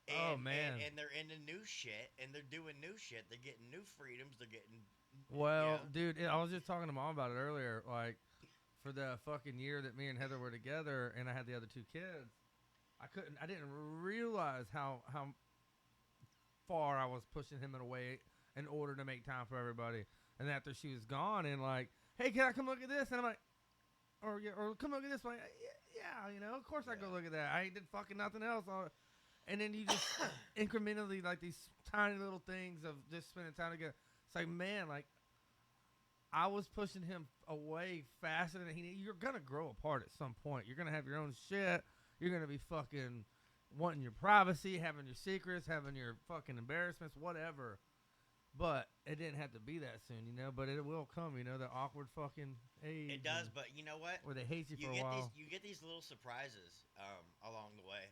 S2: And,
S3: Oh, man.
S2: And they're into new shit, and they're doing new shit. They're getting new freedoms. They're getting.
S3: Well,
S2: you know?
S3: dude, I was just talking to Mom about it earlier. Like, for the fucking year that me and Heather were together, and I had the other 2 kids, I didn't realize how far I was pushing him away in order to make time for everybody. And after she was gone, and like, hey, can I come look at this? And I'm like, or come look at this. I'm like, yeah, you know, of course I go look at that. I ain't did fucking nothing else. And then you just incrementally, like, these tiny little things of just spending time together. It's like, man, like, I was pushing him away faster than you're going to grow apart at some point. You're going to have your own shit. You're going to be fucking wanting your privacy, having your secrets, having your fucking embarrassments, whatever. But it didn't have to be that soon, you know. But it will come, you know, the awkward fucking age.
S2: It does, but you know what?
S3: Where they hate you for a
S2: get
S3: while.
S2: you get these little surprises along the way.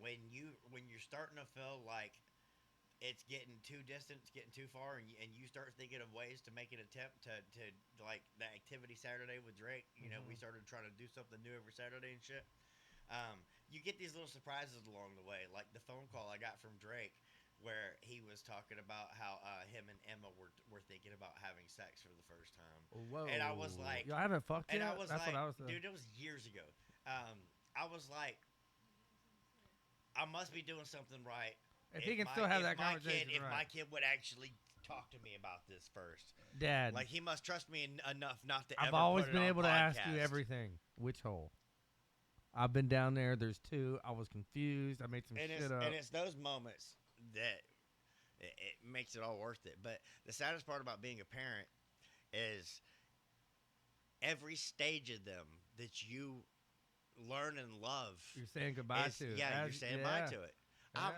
S2: When you're starting to feel like it's getting too distant, it's getting too far, and you start thinking of ways to make an attempt to like the activity Saturday with Drake. You know, we started trying to do something new every Saturday and shit. You get these little surprises along the way, like the phone call I got from Drake, where he was talking about how him and Emma were thinking about having sex for the first time.
S3: Whoa.
S2: And I was like,
S3: I haven't fucked
S2: and
S3: yet?
S2: I was
S3: That's
S2: like,
S3: what I was saying.
S2: dude, it was years ago. I was like, I must be doing something right.
S3: If he can still have that conversation,
S2: if
S3: right.
S2: my kid would actually talk to me about this first,
S3: Dad,
S2: like he must trust me enough not to.
S3: I've
S2: ever
S3: always
S2: put it
S3: been
S2: on
S3: able to ask you
S2: podcast.
S3: everything. Which hole? I've been down there. There's 2. I was confused. I made some shit up.
S2: And it's those moments that it makes it all worth it. But the saddest part about being a parent is every stage of them that you learn and love.
S3: You're saying goodbye to.
S2: Yeah, you're saying bye to it.
S3: Yeah.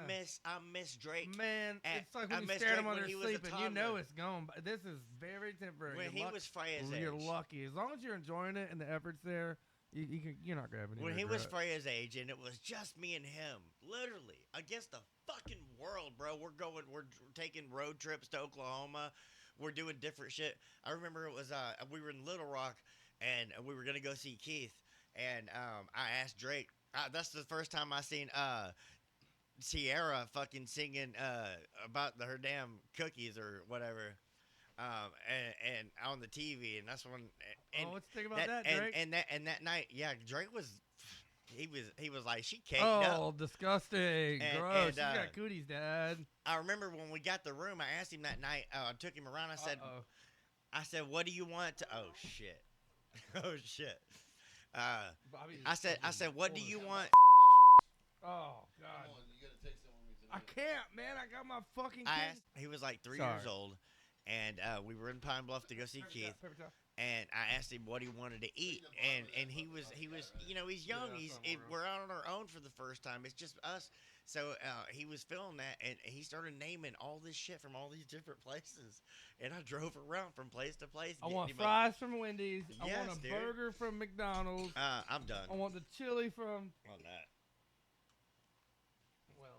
S2: I miss Drake.
S3: Man, it's like
S2: I
S3: when you
S2: miss
S3: stare at
S2: Drake
S3: him while
S2: when
S3: they're
S2: he was a
S3: sleeping. You know
S2: toddler.
S3: it's gone. But this is very temporary.
S2: When he was Freya's
S3: You're
S2: age.
S3: lucky. As long as you're enjoying it and the effort's there, you're not going to have any
S2: When he was
S3: regret.
S2: Freya's age and it was just me and him, literally, against the fucking world, bro. We're taking road trips to Oklahoma. We're doing different shit. I remember it was, we were in Little Rock and we were going to go see Keith. And I asked Drake, that's the first time I seen Sierra fucking singing about her damn cookies or whatever. And on the TV, and that's when. And
S3: let's think about that, Drake.
S2: And that night, yeah, Drake was. He was like, she caked
S3: Oh,
S2: up.
S3: disgusting.
S2: And-
S3: Gross.
S2: and,
S3: You got cooties, Dad.
S2: I remember when we got the room, I asked him that night. I took him around. I said, what do you want to? Oh shit. Oh shit. I said, what do you want?
S3: Oh God.
S1: Come on, you gotta take some with me tonight.
S3: I can't, man. I got my fucking kids.
S2: He was like 3
S3: Sorry.
S2: years old, and we were in Pine Bluff to go see Keith.
S3: Paper towel.
S2: and I asked him what he wanted to eat, and he was you know, he's young, we're out on our own for the first time. It's just us. So he was feeling that, and he started naming all this shit from all these different places, and I drove around from place to place.
S3: I want fries from Wendy's. I
S2: Yes,
S3: want a
S2: dude.
S3: burger from McDonald's.
S2: I'm done
S3: I want the chili from.
S2: on that.
S3: Well.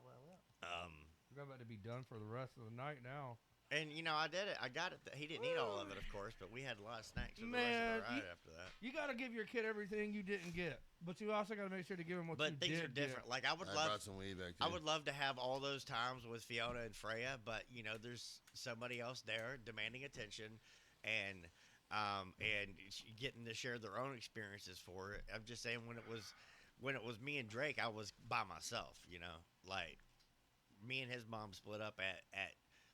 S3: We're about to be done for the rest of the night now.
S2: And you know, I did it. I got it. He didn't eat all of it, of course, but we had a lot of snacks for the rest of the ride after that.
S3: You got to give your kid everything you didn't get, but you also got to make sure to give him what you did.
S2: But things are different.
S3: Get.
S2: Like I
S1: brought some weed back too.
S2: I would love to have all those times with Fiona and Freya, but you know, there's somebody else there demanding attention, and getting to share their own experiences for it. I'm just saying, when it was me and Drake, I was by myself. You know, like me and his mom split up at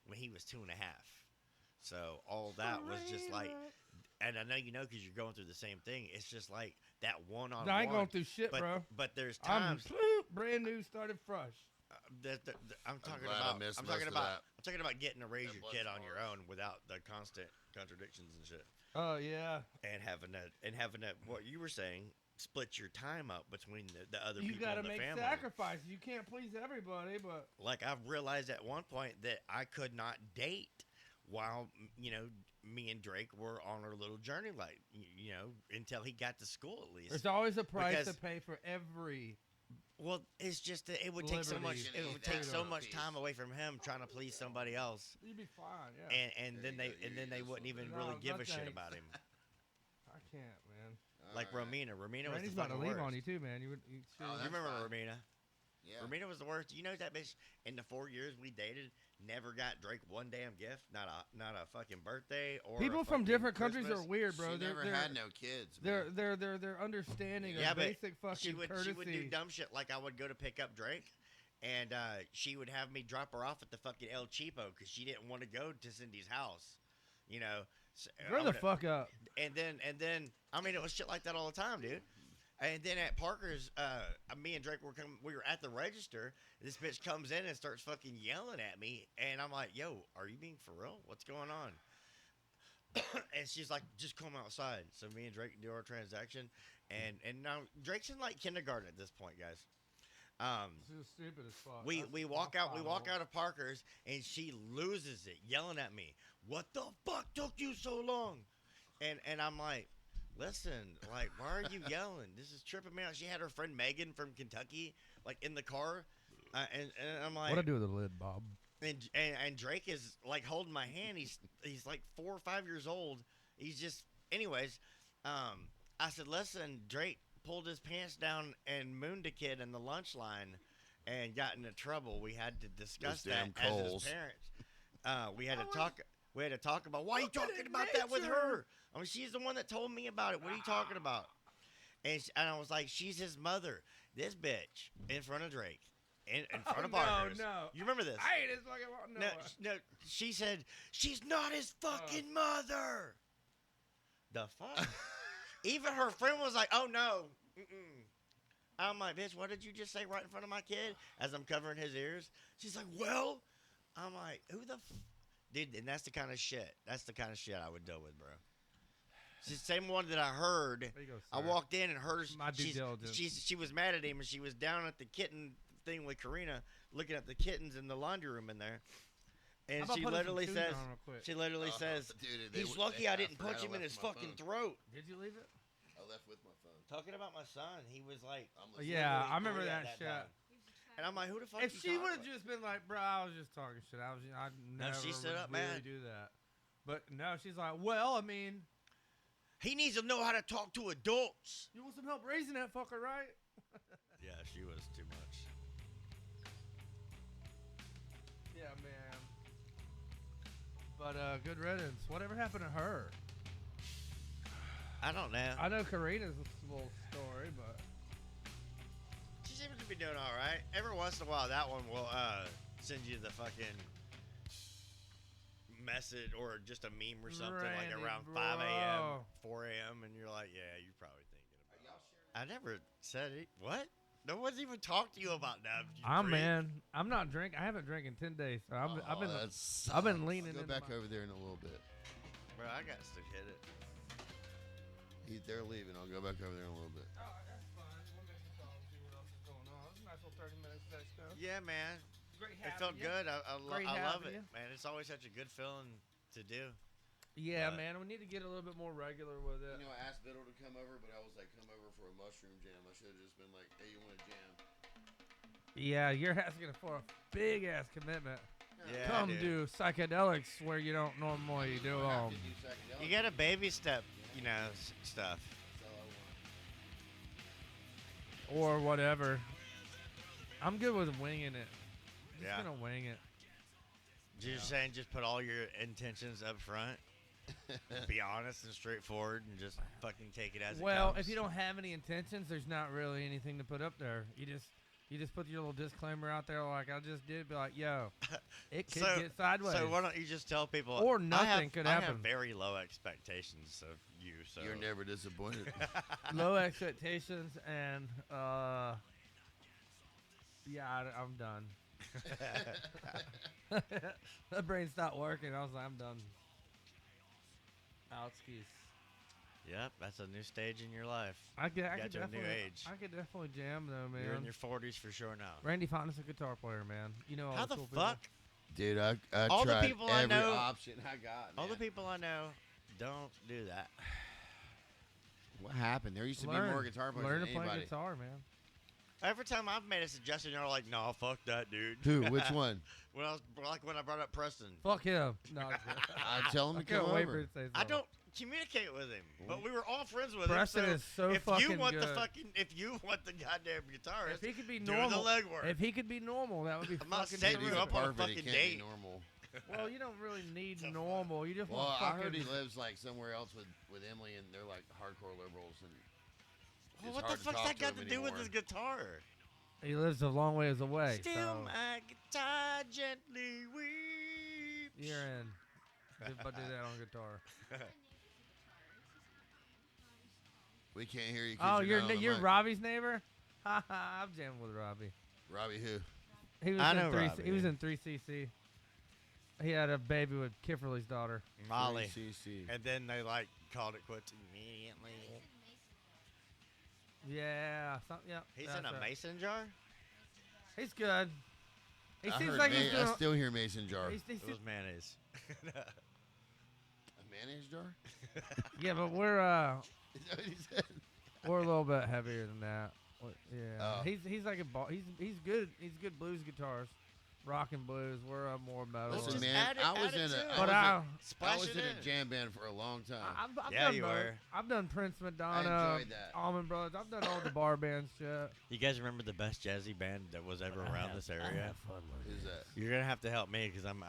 S2: when he was 2.5. So all that was just like, and I know you know because you're going through the same thing. It's just like that one-on-one.
S3: I ain't going through shit, bro.
S2: But there's times
S3: brand new, started fresh.
S2: I'm talking about getting to raise your kid on your own without the constant contradictions and shit.
S3: Oh yeah.
S2: And having that what you were saying, split your time up between the other
S3: you
S2: people
S3: gotta
S2: in the
S3: make
S2: family.
S3: sacrifices. You can't please everybody, but
S2: like I've realized at one point that I could not date while you know me and Drake were on our little journey, like you know, until he got to school at least.
S3: There's always a price to pay for every.
S2: Well, it's just that it would take so much. It would take so much time away from him trying to please somebody else.
S3: You'd be fine, yeah.
S2: And then they wouldn't even really give a shit about him.
S3: I can't, man.
S2: Like Romina was
S3: Randy's
S2: the
S3: about to
S2: fucking
S3: leave
S2: worst.
S3: on you too, man. You
S2: remember Romina?
S1: Yeah.
S2: Romina was the worst. You know that bitch? In the 4 years we dated, never got Drake one damn gift. Not a fucking birthday or.
S3: People from different countries are weird, bro.
S1: She never had no kids.
S3: They're understanding of basic fucking courtesy.
S2: She would do dumb shit like I would go to pick up Drake, and she would have me drop her off at the fucking El Cheapo because she didn't want to go to Cindy's house. You know. So,
S3: Grow the fuck up.
S2: And then I mean it was shit like that all the time, dude. And then at Parker's, me and Drake we were at the register. This bitch comes in and starts fucking yelling at me, and I'm like, "Yo, are you being for real? What's going on?" And she's like, "Just come outside." So me and Drake do our transaction, and now Drake's in like kindergarten at this point, guys.
S3: This is stupid as fuck.
S2: We walk out of Parker's, and she loses it, yelling at me. What the fuck took you so long? And I'm like, listen, like, why are you yelling? This is tripping me out. She had her friend Megan from Kentucky, like, in the car. And I'm like,
S3: what'd I do with the lid, Bob?
S2: And Drake is, like, holding my hand. He's like 4 or 5 years old. He's just, anyways, I said, listen, Drake pulled his pants down and mooned a kid in the lunch line and got into trouble. We had to discuss that as his parents. We had to talk about, why are you talking about that with her? I mean, she's the one that told me about it. What are you talking about? And I was like, she's his mother. This bitch in front of Drake, in front of Parker's.
S3: No.
S2: You remember this?
S3: I ain't his fucking
S2: No. She said, she's not his fucking mother. The fuck? Even her friend was like, oh, no. Mm-mm. I'm like, bitch, what did you just say right in front of my kid as I'm covering his ears? She's like, well, I'm like, who the dude, and that's the kind of shit. That's the kind of shit I would deal with, bro. It's the same one that I heard.
S3: There you go,
S2: I walked in and heard
S3: my due diligence.
S2: She was mad at him, and she was down at the kitten thing with Karina, looking at the kittens in the laundry room in there. And she literally says, dude, he's lucky I didn't punch him in his fucking throat.
S3: Did you leave it?
S1: I left with my phone.
S2: Talking about my son, he was like,
S3: yeah, I remember that shit.
S2: Time. And I'm like, who the fuck?
S3: If she would have just been like, bro, I was just talking shit. I never
S2: she stood
S3: would
S2: up,
S3: really
S2: man.
S3: do that. But no, she's like, well, I mean,
S2: he needs to know how to talk to adults.
S3: You want some help raising that fucker, right?
S2: Yeah, she was too much.
S3: Yeah, man. But good riddance. Whatever happened to her?
S2: I don't know.
S3: I know Karina's little story, but
S2: she seems to be doing all right. Every once in a while, that one will send you the fucking message or just a meme or something like around 5 a.m., 4 a.m., and you're like, yeah, you're probably thinking about it. I never said it. What? No one's even talked to you about that.
S3: I'm not drinking. I haven't drank in 10 days, so I've been leaning.
S1: Go back over there in a little bit.
S2: Bro, I got to hit it.
S1: They're leaving. I'll go back over there in a little bit.
S3: All right, that's fine. We'll make a call and see what else is going on. It's a nice little 30 minutes today, Snow.
S2: Yeah, man.
S3: Great
S2: It
S3: having
S2: felt
S3: you.
S2: good. I
S3: Great
S2: love
S3: having
S2: it,
S3: you.
S2: man. It's always such a good feeling to do.
S3: Yeah, man. We need to get a little bit more regular with it.
S1: You know, I asked Biddle to come over, but I was like, come over for a mushroom jam. I should have just been like, hey, you want a jam?
S3: Yeah, you're asking for a big ass commitment.
S2: Yeah,
S3: Come
S2: dude.
S3: do psychedelics where you don't normally do
S1: I have
S3: them.
S1: to do psychedelics.
S2: You got to baby step, stuff.
S1: That's all I want.
S3: Or whatever. I'm good with winging it. Just
S2: Yeah.
S3: gonna wing it.
S2: You're saying just put all your intentions up front. Be honest and straightforward and just fucking take it as it
S3: Well,
S2: comes.
S3: if you don't have any intentions, there's not really anything to put up there. You just put your little disclaimer out there like I just did. Be like, yo, it could get sideways.
S2: So why don't you just tell people?
S3: Or nothing could
S2: I
S3: happen.
S2: have very low expectations of you. So
S1: You're never disappointed.
S3: Low expectations and yeah, I'm done. My brain stopped working. I was like, I'm done. Outskis.
S2: Yep, that's a new stage in your life.
S3: I could
S2: to a new
S3: definitely,
S2: age.
S3: I could definitely jam though, man.
S2: You're in your 40s for sure now.
S3: Randy Fonta's a guitar player, man. You know all
S2: How
S3: the
S2: the
S3: cool
S2: fuck?
S1: Dude, I
S2: All the
S1: tried
S2: people I
S1: every
S2: know-
S1: option I got,
S2: All the
S1: man.
S2: people I know don't do that.
S1: What happened? There used to
S3: People.
S1: be more guitar players
S3: Learn
S1: than
S3: to play
S1: anybody.
S3: guitar, man.
S2: Every time I've made a suggestion, you're like, "No, fuck that, dude."
S1: Who? Which one?
S2: When I brought up Preston,
S3: Fuck him. No, I'm just kidding.
S1: I tell him
S3: I
S1: to come
S3: can't wait for
S1: over.
S3: you to say
S2: I
S3: something.
S2: don't communicate with him, but we were all friends with
S3: Preston
S2: him.
S3: is so
S2: if
S3: fucking
S2: you want
S3: good.
S2: if you want the goddamn guitarist,
S3: If he could be
S2: do
S3: normal,
S2: the legwork.
S3: if he could be normal, that would be
S2: I'm not
S3: fucking
S2: setting you
S1: He's
S2: up
S3: terrific.
S2: on a
S1: perfect. He
S2: fucking
S1: can't be
S2: date.
S1: normal.
S3: Well, you don't really need normal. You just
S1: Well,
S3: want
S1: I
S3: fucking.
S1: heard he lives like somewhere else with Emily, and they're like hardcore liberals. And
S2: Well,
S1: it's
S2: what the
S1: hard to
S2: fuck's
S1: talk
S2: that
S1: to
S2: got
S1: him
S2: to do with
S1: anymore.
S2: his guitar?
S3: He lives a long ways away.
S2: Still
S3: so
S2: my guitar gently weeps.
S3: you're in. But do that on guitar.
S1: We can't hear you.
S3: Oh,
S1: you're not on the
S3: you're
S1: mic.
S3: Robbie's neighbor? Ha ha! I'm jamming with Robbie.
S1: Robbie who?
S3: He was
S2: I
S3: in
S2: know
S3: 3.
S2: Robbie.
S3: He was in 3cc. He had a baby with Kifferly's daughter.
S2: Molly.
S1: 3cc.
S2: And then they like called it quits immediately.
S3: Yeah, yeah.
S2: He's
S3: that's
S2: in a
S3: right.
S2: mason jar?
S3: He's good. He
S1: I
S3: seems
S1: heard
S3: like he's
S1: I
S3: doing.
S1: still hear mason jar.
S3: He's
S2: It was mayonnaise.
S1: A mayonnaise jar?
S3: yeah, but we're
S1: Is that what he said?
S3: we're a little bit heavier than that. Yeah,
S1: Oh.
S3: he's like he's good. He's good blues guitarist, rock and blues. We're more metal.
S1: Listen,
S2: just
S1: man,
S2: add it-
S1: I was
S2: add it
S1: in
S2: to
S1: a,
S2: it.
S1: I
S3: But
S1: was
S3: I,
S1: in- I
S2: Splash
S1: was
S2: it
S1: in a
S2: in.
S1: jam band for a long time.
S3: I've
S2: Yeah,
S3: done
S2: you
S3: both.
S2: were.
S3: I've done Prince Madonna,
S1: I enjoyed that.
S3: Allman Brothers. I've done all the bar band shit.
S2: You guys remember the best jazzy band that was ever around this area?
S1: Who's that?
S2: You're gonna have to help me because I'm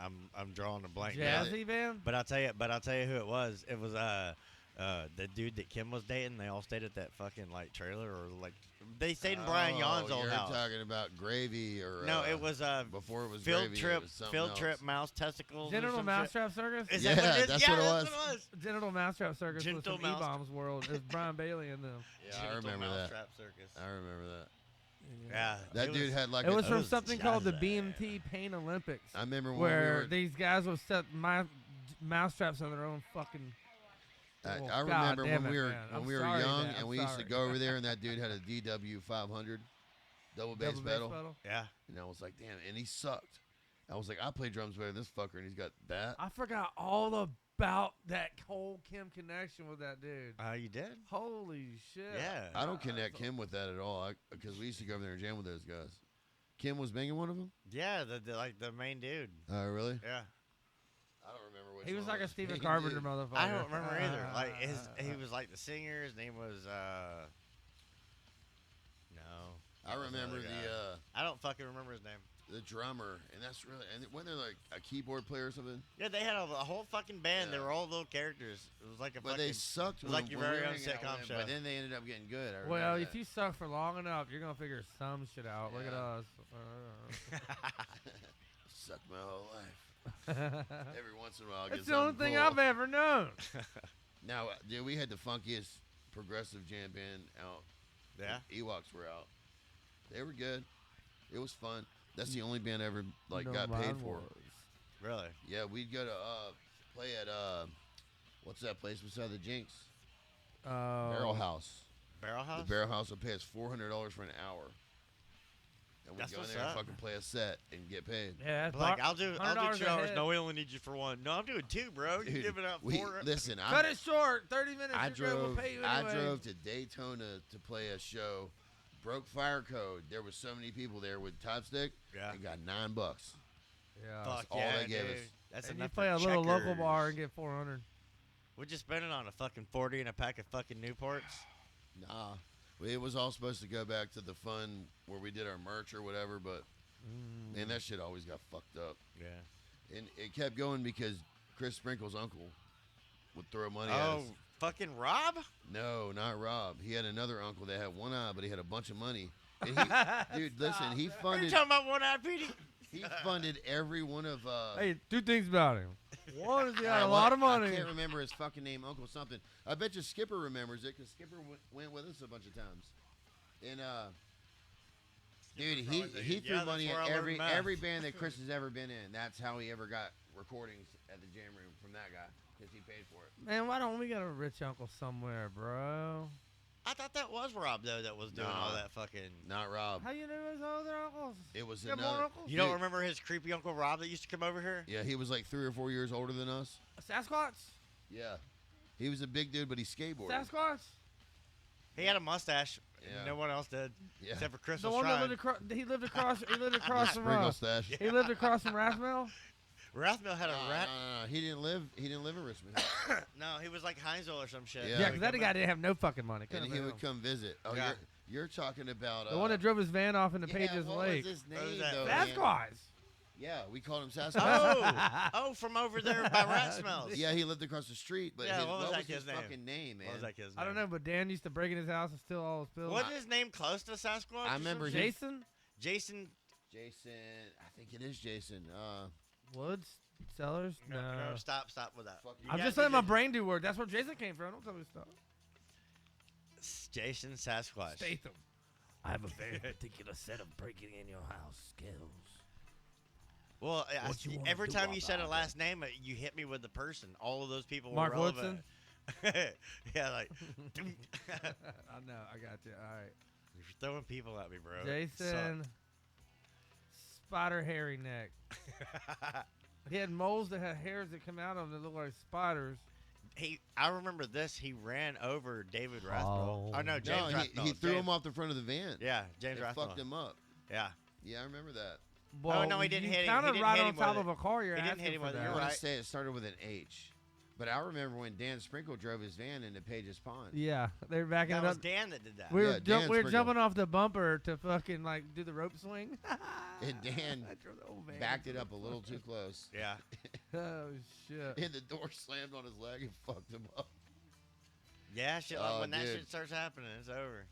S2: drawing a blank. now.
S3: Jazzy band.
S2: But I'll tell you who it was. It was the dude that Kim was dating. They all stayed at that fucking like trailer or like they stayed in Brian Yawn's old
S1: you're
S2: house.
S1: talking about Gravy or
S2: No, it was
S1: before it was
S2: field
S1: Gravy,
S2: trip,
S1: it was something
S2: field
S1: else.
S2: trip, mouse testicles. or
S3: Genital
S2: some shit.
S3: Mousetrap Circus.
S2: Is
S1: Yeah,
S2: that what it is?
S1: that's
S2: Yeah,
S1: what it
S2: that's
S1: was.
S2: what it was.
S3: Genital Mousetrap Circus was
S2: Gentle
S3: from
S2: Mouse-
S3: E-Bomb's world. It was Brian Bailey and them.
S1: Yeah, I
S2: Genital
S1: remember that.
S2: Mousetrap Circus.
S1: I remember that.
S2: Yeah,
S1: That
S2: it
S1: dude
S2: was-
S1: had like
S3: It was
S1: a,
S3: from
S2: was
S3: something called the
S2: jazzy.
S3: BMT Pain Olympics,
S1: I remember when
S3: where
S1: we were,
S3: these guys would set mousetraps on their own fucking.
S1: I
S3: Oh,
S1: remember
S3: God damn
S1: when
S3: it,
S1: we were
S3: man.
S1: when
S3: I'm
S1: we were
S3: sorry,
S1: young
S3: man.
S1: and
S3: I'm
S1: we used to
S3: sorry.
S1: go over there and that dude had a DW 500 double bass
S3: Double
S1: pedal.
S2: Yeah,
S1: And I was like, damn, and he sucked. I was like, I play drums better than this fucker, and he's got that.
S3: I forgot all about that whole Kim connection with that dude.
S2: you did.
S3: Holy shit.
S2: Yeah,
S1: I don't connect him with that at all, because we used to go over there and jam with those guys. Kim was banging one of them?
S2: yeah. The main dude.
S1: Oh, really?
S2: Yeah,
S1: I don't remember which
S3: He was
S1: one
S3: like a
S1: was
S3: Stephen
S1: banging,
S3: Carpenter
S1: dude.
S3: motherfucker.
S2: I don't remember either. Like he was like the singer. His name was no.
S1: I remember
S2: I don't fucking remember his name.
S1: the drummer, and that's really, and wasn't there like a keyboard player or something?
S2: Yeah, they had a whole fucking band. They
S1: Yeah.
S2: were all little characters. It was like a
S1: But
S2: fucking.
S1: they sucked.
S2: was like your
S1: when we
S2: very
S1: were
S2: own
S1: hanging out
S2: sitcom
S1: with them,
S2: show.
S1: But then they ended up getting good. I
S3: Well,
S1: remember
S3: if you suck for long enough, you're gonna figure some shit out. Look at
S1: Yeah.
S3: us.
S1: sucked my whole life. Every once in a while, I get
S3: That's the only
S1: something
S3: thing
S1: cool.
S3: I've ever known.
S1: Now, dude, we had the funkiest progressive jam band out.
S2: Yeah.
S1: Ewoks were out. They were good. It was fun. That's the only band I ever like
S3: No,
S1: got paid
S3: mine
S1: for.
S3: was.
S2: Really?
S1: Yeah, we'd go to play at what's that place beside the Jinx? Barrel House.
S2: Barrel House?
S1: The Barrel House will pay us $400 for an hour. And we
S2: That's
S1: go in
S2: what's
S1: there and
S2: up.
S1: fucking play a set and get paid.
S3: Yeah, that's
S2: Like, I'll do
S3: $100
S2: 2
S3: a
S2: hours.
S3: head.
S2: No, we only need you for 1. No, I'm doing 2, bro. You
S1: Dude,
S2: giving up
S1: we,
S2: 4?
S1: listen,
S3: Cut it short. 30 minutes.
S1: I
S3: you're good, we'll
S1: drove.
S3: pay you
S1: I
S3: anyway.
S1: drove to Daytona to play a show. Broke fire code. There was so many people there with Top Stick.
S2: Yeah.
S1: And got $9.
S3: Yeah.
S2: Fuck
S1: all
S2: yeah,
S1: they gave
S2: dude.
S1: us.
S2: That's
S3: And you
S2: enough
S3: play
S2: for
S3: a little local
S2: Checkers.
S3: bar and get 400.
S2: We just spent it on a fucking 40 and a pack of fucking Newports.
S1: Nah. Well, it was all supposed to go back to the fun where we did our merch or whatever, but man, that shit always got fucked up.
S2: Yeah.
S1: And it kept going because Chris Sprinkle's uncle would throw money at
S2: Oh,
S1: us.
S2: fucking Rob?
S1: No, not Rob. He had another uncle that had one eye, but he had a bunch of money. And he, dude, listen, he
S2: Are you
S1: funded
S2: talking about one-eyed Petey?
S1: he funded every one of
S3: Hey, 2 things about him. One is he had a
S1: well,
S3: lot of money.
S1: I can't remember his fucking name, Uncle something. I bet you Skipper remembers it because Skipper went with us a bunch of times. And dude, he
S2: Yeah,
S1: threw
S2: that's
S1: money
S2: where
S1: at
S2: I learned math.
S1: every band that Chris has ever been in. That's how he ever got recordings at the jam room from that guy because he paid for it.
S3: Man, why don't we got a rich uncle somewhere, bro?
S2: I thought that was Rob, though, that was doing all
S1: Nah.
S2: that fucking...
S1: Not Rob.
S3: How you know his other uncles?
S1: It was
S3: You got more
S1: another.
S3: uncles?
S2: You don't
S1: Dude.
S2: remember his creepy Uncle Rob that used to come over here?
S1: Yeah, he was like 3 or 4 years older than us.
S3: Sasquatch?
S1: Yeah, he was a big dude, but he skateboarded.
S3: Sasquatch?
S2: He had a mustache.
S1: Yeah.
S2: No one else did,
S1: Yeah.
S2: except for Chris
S3: The
S2: was
S3: one that
S2: trying.
S3: lived across. He lived across. He lived across from.
S1: Sprinkle stash.
S3: He lived across from Rathmel.
S2: Rathmel had a
S1: No,
S2: rat.
S1: no, he didn't live. He didn't live in Richmond.
S2: No, he was like Heinzel or some shit.
S1: Yeah.
S3: Yeah, because that guy didn't have no fucking money.
S1: And
S3: Couldn't
S1: he
S3: have
S1: would
S3: been him.
S1: come visit. Oh,
S2: Yeah.
S1: you're talking about
S3: The one that drove his van off into
S1: yeah,
S3: Pages
S1: what
S3: Lake.
S1: was his
S2: What was
S1: name
S2: that?
S1: though? man?
S3: Sasquatch.
S1: Yeah, we called him Sasquatch.
S2: Oh, from over there by Rat Smells.
S1: Yeah, he lived across the street. But
S2: Yeah,
S1: his,
S2: what was that
S1: his
S2: kid's name?
S1: fucking name, man?
S2: What was that kid's name?
S3: I don't know, but Dan used to break in his house and steal all his pills.
S2: Wasn't his name close to Sasquatch?
S1: I
S2: or
S1: remember
S2: something?
S1: he-
S3: Jason
S2: Jason.
S1: Jason, I think it is Jason.
S3: Woods Sellers?
S2: No, stop with that.
S1: Fuck you.
S3: I'm
S2: got
S3: just
S2: me
S3: letting my
S2: good.
S3: brain do work. That's where Jason came from. Don't tell me stuff.
S2: Jason Sasquatch.
S3: Statham.
S5: I have a very particular set of breaking in your house skills.
S2: Well,
S5: What you wanna
S2: every
S5: do
S2: time you said a
S5: about
S2: last name, you hit me with the person. All of those people
S3: Mark
S2: were relevant. Yeah, like
S3: I know. I got you. All right.
S2: you're throwing people at me, bro.
S3: Jason Spider Hairy Neck. He had moles that had hairs that come out of them that look like spiders.
S2: I remember this. He ran over David Rathmel.
S5: Oh.
S2: Oh no, James
S1: No,
S2: Rathmel.
S1: he threw
S2: James-
S1: him off the front of the van.
S2: Yeah, James
S1: It
S2: Rathmel.
S1: fucked him up.
S2: Yeah,
S1: Yeah, I remember that.
S3: Well,
S2: no, he didn't
S3: you
S2: hit him. He
S3: Counted
S2: didn't
S3: right
S2: hit
S3: on
S2: him
S3: top
S2: with
S3: of a car. You're
S2: He didn't
S3: asking
S2: hit him
S3: for
S2: with it.
S1: I
S3: that.
S2: You're
S1: want
S2: right.
S1: to say it started with an H, but I remember when Dan Sprinkle drove his van into Page's Pond.
S3: Yeah, they were backing
S2: that
S3: it
S2: was
S3: up.
S2: Dan that did that.
S3: We were,
S1: Yeah, Dan
S3: we were
S1: Sprinkle.
S3: jumping off the bumper to fucking like do the rope swing.
S1: And Dan
S3: I drove the whole van
S1: backed it
S3: into
S1: up a little too close,
S2: Yeah,
S3: the- Oh shit!
S1: and the door slammed on his leg and fucked him up.
S2: yeah. Shit,
S1: Oh,
S2: when that
S1: dude.
S2: shit starts happening, it's over.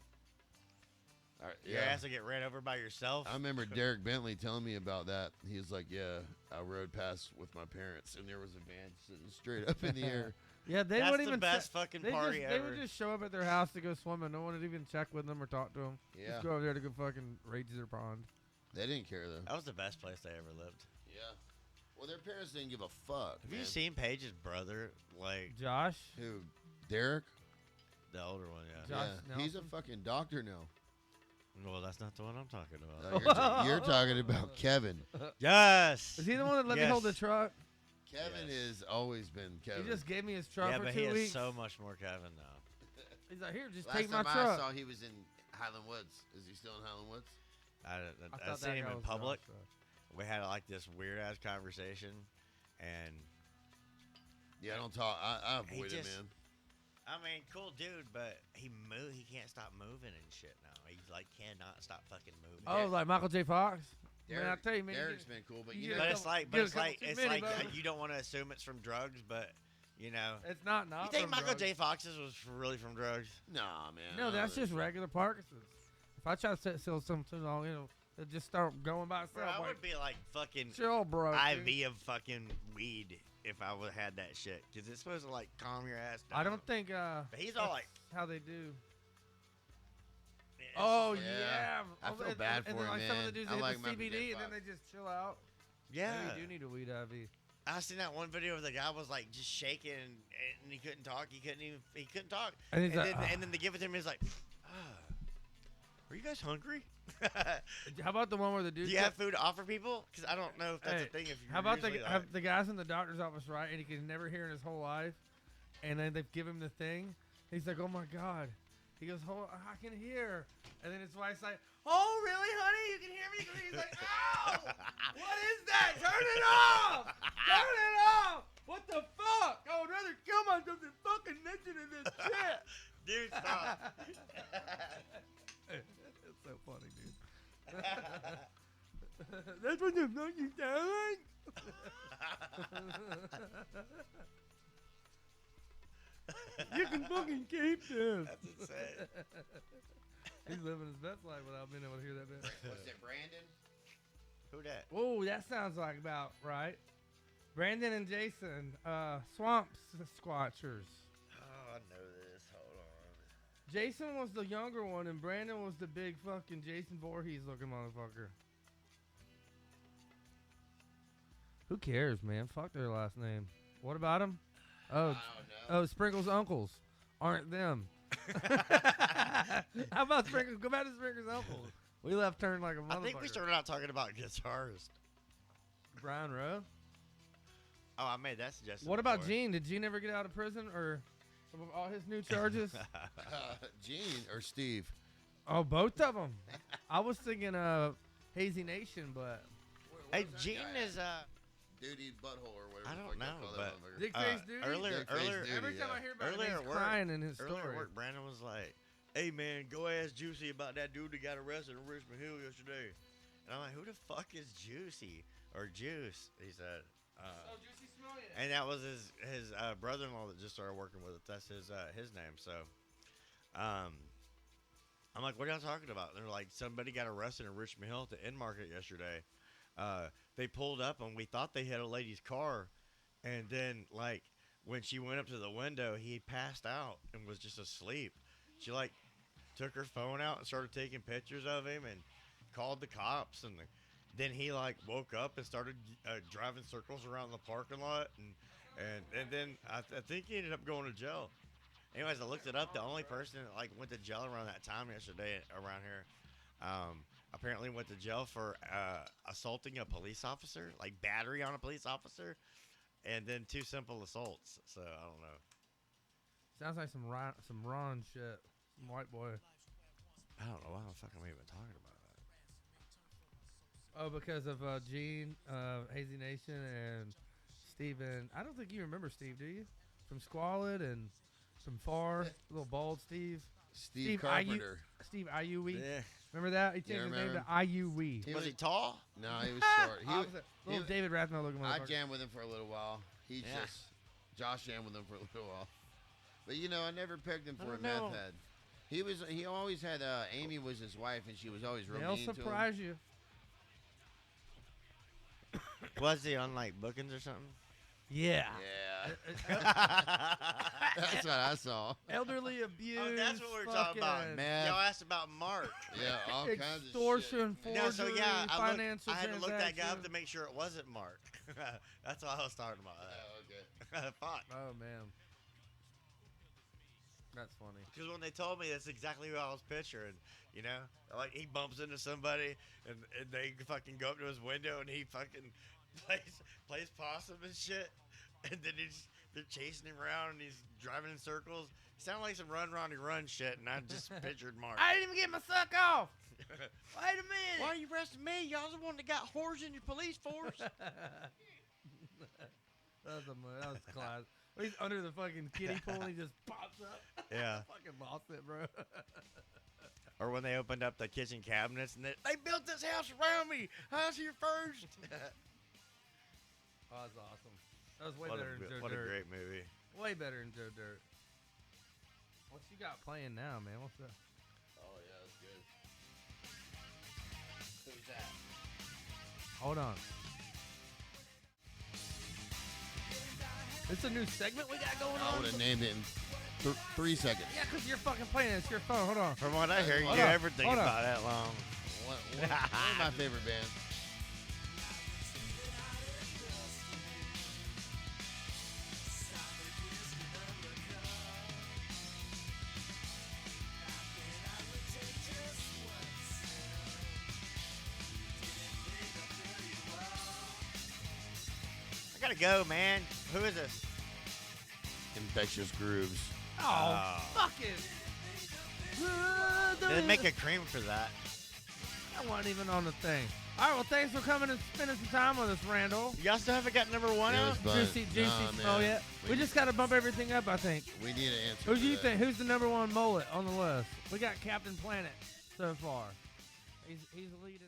S1: All right,
S2: Your ass will get ran over by yourself.
S1: I remember Derek Bentley telling me about that. He was like, "Yeah, I rode past with my parents, and there was a van sitting straight up in the air."
S3: Yeah, they
S2: That's
S3: wouldn't
S2: the
S3: even.
S2: best fucking
S3: They
S2: party
S3: just, They
S2: ever.
S3: would just show up at their house to go swimming. No one would even check with them or talk to them.
S1: Yeah,
S3: Just go over there to go fucking rage their pond.
S1: they didn't care though.
S2: That was the best place they ever lived.
S1: Yeah, well, their parents didn't give a fuck.
S2: Have
S1: man.
S2: you seen Paige's brother? Like
S3: Josh,
S1: who? Derek?
S2: the older one, yeah.
S3: Josh
S1: Yeah, he's a
S3: Nelson?
S1: fucking doctor now.
S2: Well, that's not the one I'm talking about.
S1: You're talking about Kevin.
S2: Yes.
S3: is he the one that let me hold the
S2: Yes.
S3: truck?
S1: Kevin
S2: Yes.
S1: has always been Kevin.
S3: He just gave me his truck
S2: Yeah,
S3: for
S2: but
S3: 2
S2: he
S3: weeks.
S2: has so much more Kevin now.
S3: He's like, here, just
S1: Last
S3: take my
S1: time
S3: truck.
S1: I saw he was in Highland Woods. Is he still in Highland Woods?
S2: I
S3: thought
S2: seen
S3: that
S2: him
S3: guy
S2: in
S3: was
S2: public.
S3: Josh,
S2: We had like this weird ass conversation, and
S1: Yeah, I don't talk. I
S2: He
S1: avoid it,
S2: just-
S1: man.
S2: I mean, cool dude, but he can't stop moving and shit now. He like cannot stop fucking moving.
S3: Oh, like Michael J. Fox? Man, I
S1: Derek-
S3: tell you, man.
S1: Derek's been cool, but
S3: you
S1: you
S3: get
S1: know,
S2: but
S3: a
S2: it's
S3: couple-
S2: like,
S3: get a couple too many, bro.
S2: you don't want to assume it's from drugs, but you know.
S3: It's not.
S2: You think
S3: from
S2: Michael
S3: drugs.
S2: J. Fox's was really from drugs?
S1: nah, man.
S3: No,
S1: I
S3: that's
S1: don't
S3: just
S1: know.
S3: regular Parkinson's. If I try to sell something too long, it'll just start going by
S2: Bro,
S3: itself.
S2: I
S3: Like,
S2: would be like fucking
S3: chill, bro. dude.
S2: IV of fucking weed if I would had that shit, because it's supposed to like calm your ass down.
S3: I don't think.
S2: But he's all like,
S3: that's how they do.
S2: it's-
S3: Oh
S1: Yeah.
S3: yeah.
S1: I
S3: Oh,
S1: feel
S3: and- and
S1: and
S3: then,
S1: for him,
S3: like some of the
S1: man.
S3: dudes
S1: I
S3: they
S1: like
S3: hit the
S1: Michael J.
S3: CBD and then
S1: Fox.
S3: they just chill out.
S2: yeah.
S3: Maybe you do need a weed IV.
S2: I seen that one video where the guy was like just shaking and he couldn't talk. He couldn't talk.
S3: And he's like,
S2: and then they give it to him. He's like, "Are you guys hungry?
S3: how about the one where the dude?
S2: Do you have food to offer people? Because I don't know if that's a thing. If
S3: how about
S2: like,
S3: the guys in the doctor's office, right? And he can never hear in his whole life, and then they give him the thing. He's like, "Oh my god." He goes, "Oh, I can hear." And then his wife's like, "Oh, really, honey? You can hear me?" He's like, "Ow! What is that? Turn it off! Turn it off! What the fuck? I would rather kill myself than fucking listen to this shit."
S2: Dude, stop.
S3: It's so funny, dude. That's what the fuck you sound like? You can fucking keep this.
S2: That's insane.
S3: He's living his best life without being able to hear that bit.
S1: Was it Brandon?
S2: Who that?
S3: Oh, that sounds like about right. Brandon and Jason, Swamp Squatchers.
S2: Oh, I know this. Hold on.
S3: Jason was the younger one, and Brandon was the big fucking Jason Voorhees looking motherfucker. Who cares, man? Fuck their last name. What about him? Oh,
S1: I don't know.
S3: oh, Sprinkle's uncles aren't them. How about Sprinkles? Go back to Sprinkle's uncles. We left turn like a motherfucker.
S2: I think we started out talking about guitarist.
S3: Brian Rowe.
S2: Oh, I made that suggestion.
S3: What about
S2: before.
S3: Gene? Did Gene ever get out of prison or of all his new charges?
S1: Gene or Steve?
S3: Oh, both of them. I was thinking Hazy Nation, but
S2: Hey, Gene is
S1: Duty butthole or whatever.
S2: I
S1: the
S2: don't
S1: fuck they
S2: know,
S1: call that
S2: but
S1: motherfucker.
S3: Dick Face Duty.
S2: earlier,
S3: Every time I hear about
S2: earlier
S3: it,
S2: at
S3: he's
S2: work-
S3: crying in his
S2: earlier
S3: story.
S2: at work, Brandon was like, "Hey man, go ask Juicy about that dude that got arrested in Richmond Hill yesterday." And I'm like, "Who the fuck is Juicy or Juice?" He said.
S3: Juicy Smollett.
S2: And that was his brother-in-law that just started working with us. That's his name. So, I'm like, "What are y'all talking about?" And they're like, "Somebody got arrested in Richmond Hill at the End Market yesterday. They pulled up and we thought they hit a lady's car, and then like when she went up to the window, he passed out and was just asleep. She like took her phone out and started taking pictures of him and called the cops, and then he like woke up and started driving circles around the parking lot, and then I think he ended up going to jail. Anyways, I looked it up. The only person that like went to jail around that time yesterday around here, apparently went to jail for assaulting a police officer, like battery on a police officer, and then 2 simple assaults. So I don't know.
S3: Sounds like some Ron shit. Some white boy.
S2: I don't know why the fuck am I even talking about that.
S3: Oh, because of Gene, Hazy Nation, and Steven. I don't think you remember Steve, do you? From Squalid and from Far. Little bald Steve.
S1: Steve Carpenter.
S3: Steve IUE.
S2: Yeah.
S3: Remember that? He changed his name to IUE.
S2: Was he tall?
S1: No, he was short.
S3: Little David Rathmel looking
S1: I
S3: motherfucker.
S1: jammed with him for a little while. Josh jammed with him for a little while. But you know, I never pegged him for a meth head. He always had Amy was his wife, and she was always real
S3: They'll
S1: mean to him.
S3: surprise you.
S2: Was he on like bookings or something?
S3: Yeah.
S1: Yeah. That's what I saw.
S3: Elderly abuse.
S2: Oh, that's what we're talking about.
S1: Meth.
S2: Y'all asked about Mark.
S1: Yeah, all kinds of shit.
S3: Extortion, forgery,
S2: No, so yeah,
S3: financial
S2: I had to look that guy up to
S3: transaction.
S2: make sure it wasn't Mark. That's all I was talking about.
S1: Oh, okay.
S2: Fuck.
S3: Oh, man. That's funny.
S2: Because when they told me, that's exactly who I was picturing. You know, like he bumps into somebody and they fucking go up to his window and he fucking plays possum and shit, and then they're chasing him around and he's driving in circles. Sounded like some Run Ronnie Run shit, and I just pictured Mark.
S3: I didn't even get my suck off. Wait a minute.
S2: Why are you arresting me? Y'all the one that got whores in your police force.
S3: that was class. He's under the fucking kiddie pool and he just pops up.
S2: Yeah.
S3: Fucking lost it, bro.
S2: Or when they opened up the kitchen cabinets and they built this house around me. I was here first.
S3: Oh, that's awesome. That was way
S2: What
S3: better than Joe
S2: a
S3: Dirt.
S2: great movie.
S3: Way better than Joe Dirt. What you got playing now, man? What's that?
S1: Oh yeah, that's good. Who's that?
S3: Hold on. It's a new segment we got going
S1: I
S3: on.
S1: would have named it in 3 seconds.
S3: Yeah, because you're fucking playing it. It's your phone. Hold on.
S2: From what I hear, you
S3: Hold on,
S2: ever think
S3: hold on.
S2: about that long.
S1: One of my favorite bands.
S2: gotta go, man. Who is this?
S1: Infectious Grooves.
S3: Oh, fuck it.
S2: They didn't make a cream for that.
S3: That wasn't even on the thing. All right, well, thanks for coming and spending some time with us, Randall.
S2: Y'all still haven't got number one out?
S3: Juicy smell yet? We just got to bump everything up, I think.
S1: We need an answer.
S3: Who do you think? Who's the number one mullet on the list? We got Captain Planet so far. He's leading the...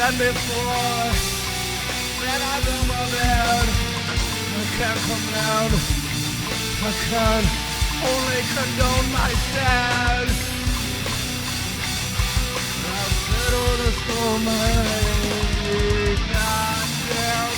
S6: And before that I go my bed, I can't come down. I can only condone my stand. I'll settle the storm, my goddamn self.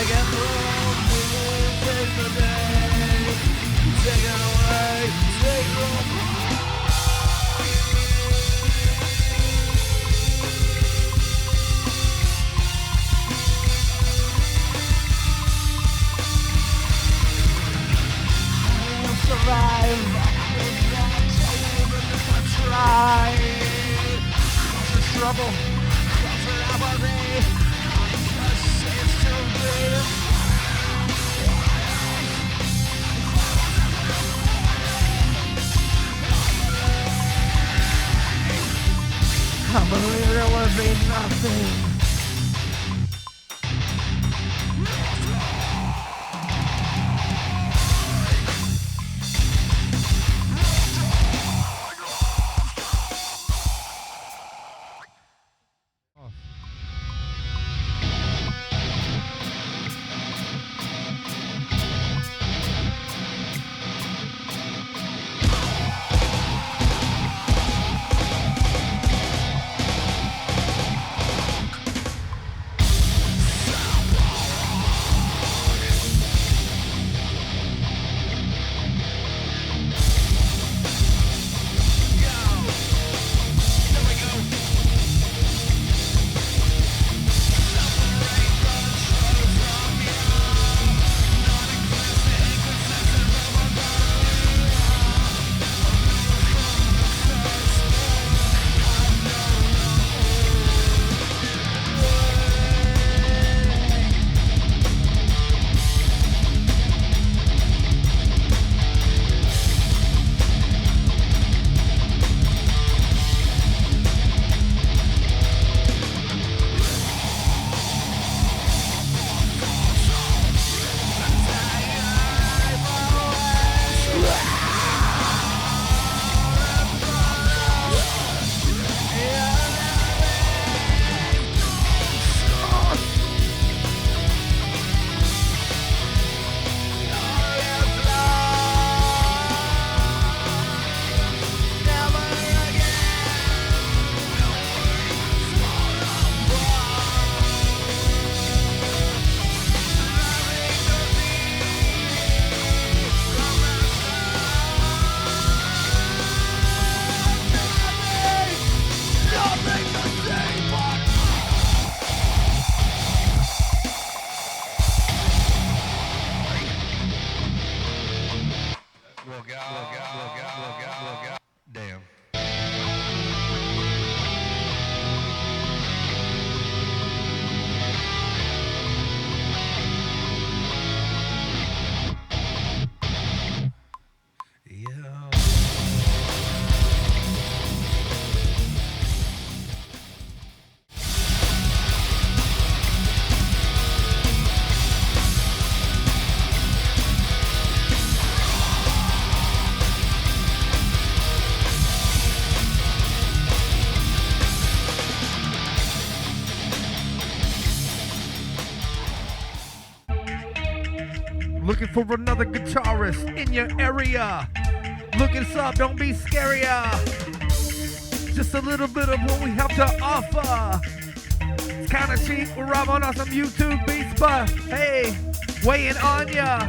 S6: Take it from me, take the day. Take it away, take it away. Survive. Try. Trouble. It's too big. I believe there would be nothing. Damn. Yeah.
S3: Looking for another guitarist in your area. Look us up, don't be scary. Just a little bit of what we have to offer. It's kind of cheap, we're robbing on some YouTube beats, but hey, weighing on ya.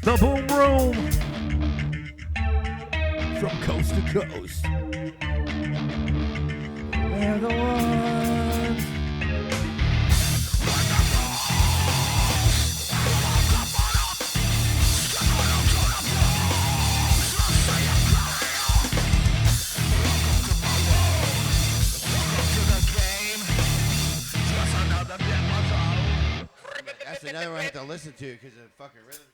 S3: The Boom Room.
S5: From coast to coast.
S3: They're the ones.
S1: That's another one I have to listen to because of the fucking rhythm.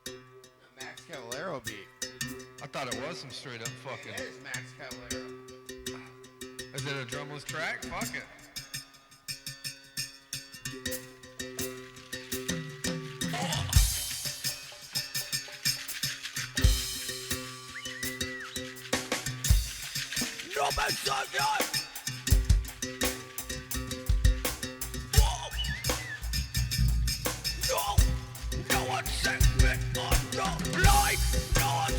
S1: The Max Cavalero beat.
S6: I thought it was some straight up fucking.
S1: That is Max Cavalero.
S6: Is it a drumless track? Fuck it.
S5: No mensaje. No one sent me on the line. No one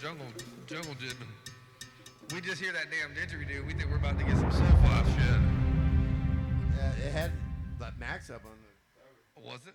S7: jungle jibbing. We just hear that damn didgeridoo. We think we're about to get some soul five shit.
S1: It had that Max up on the.
S7: Was it?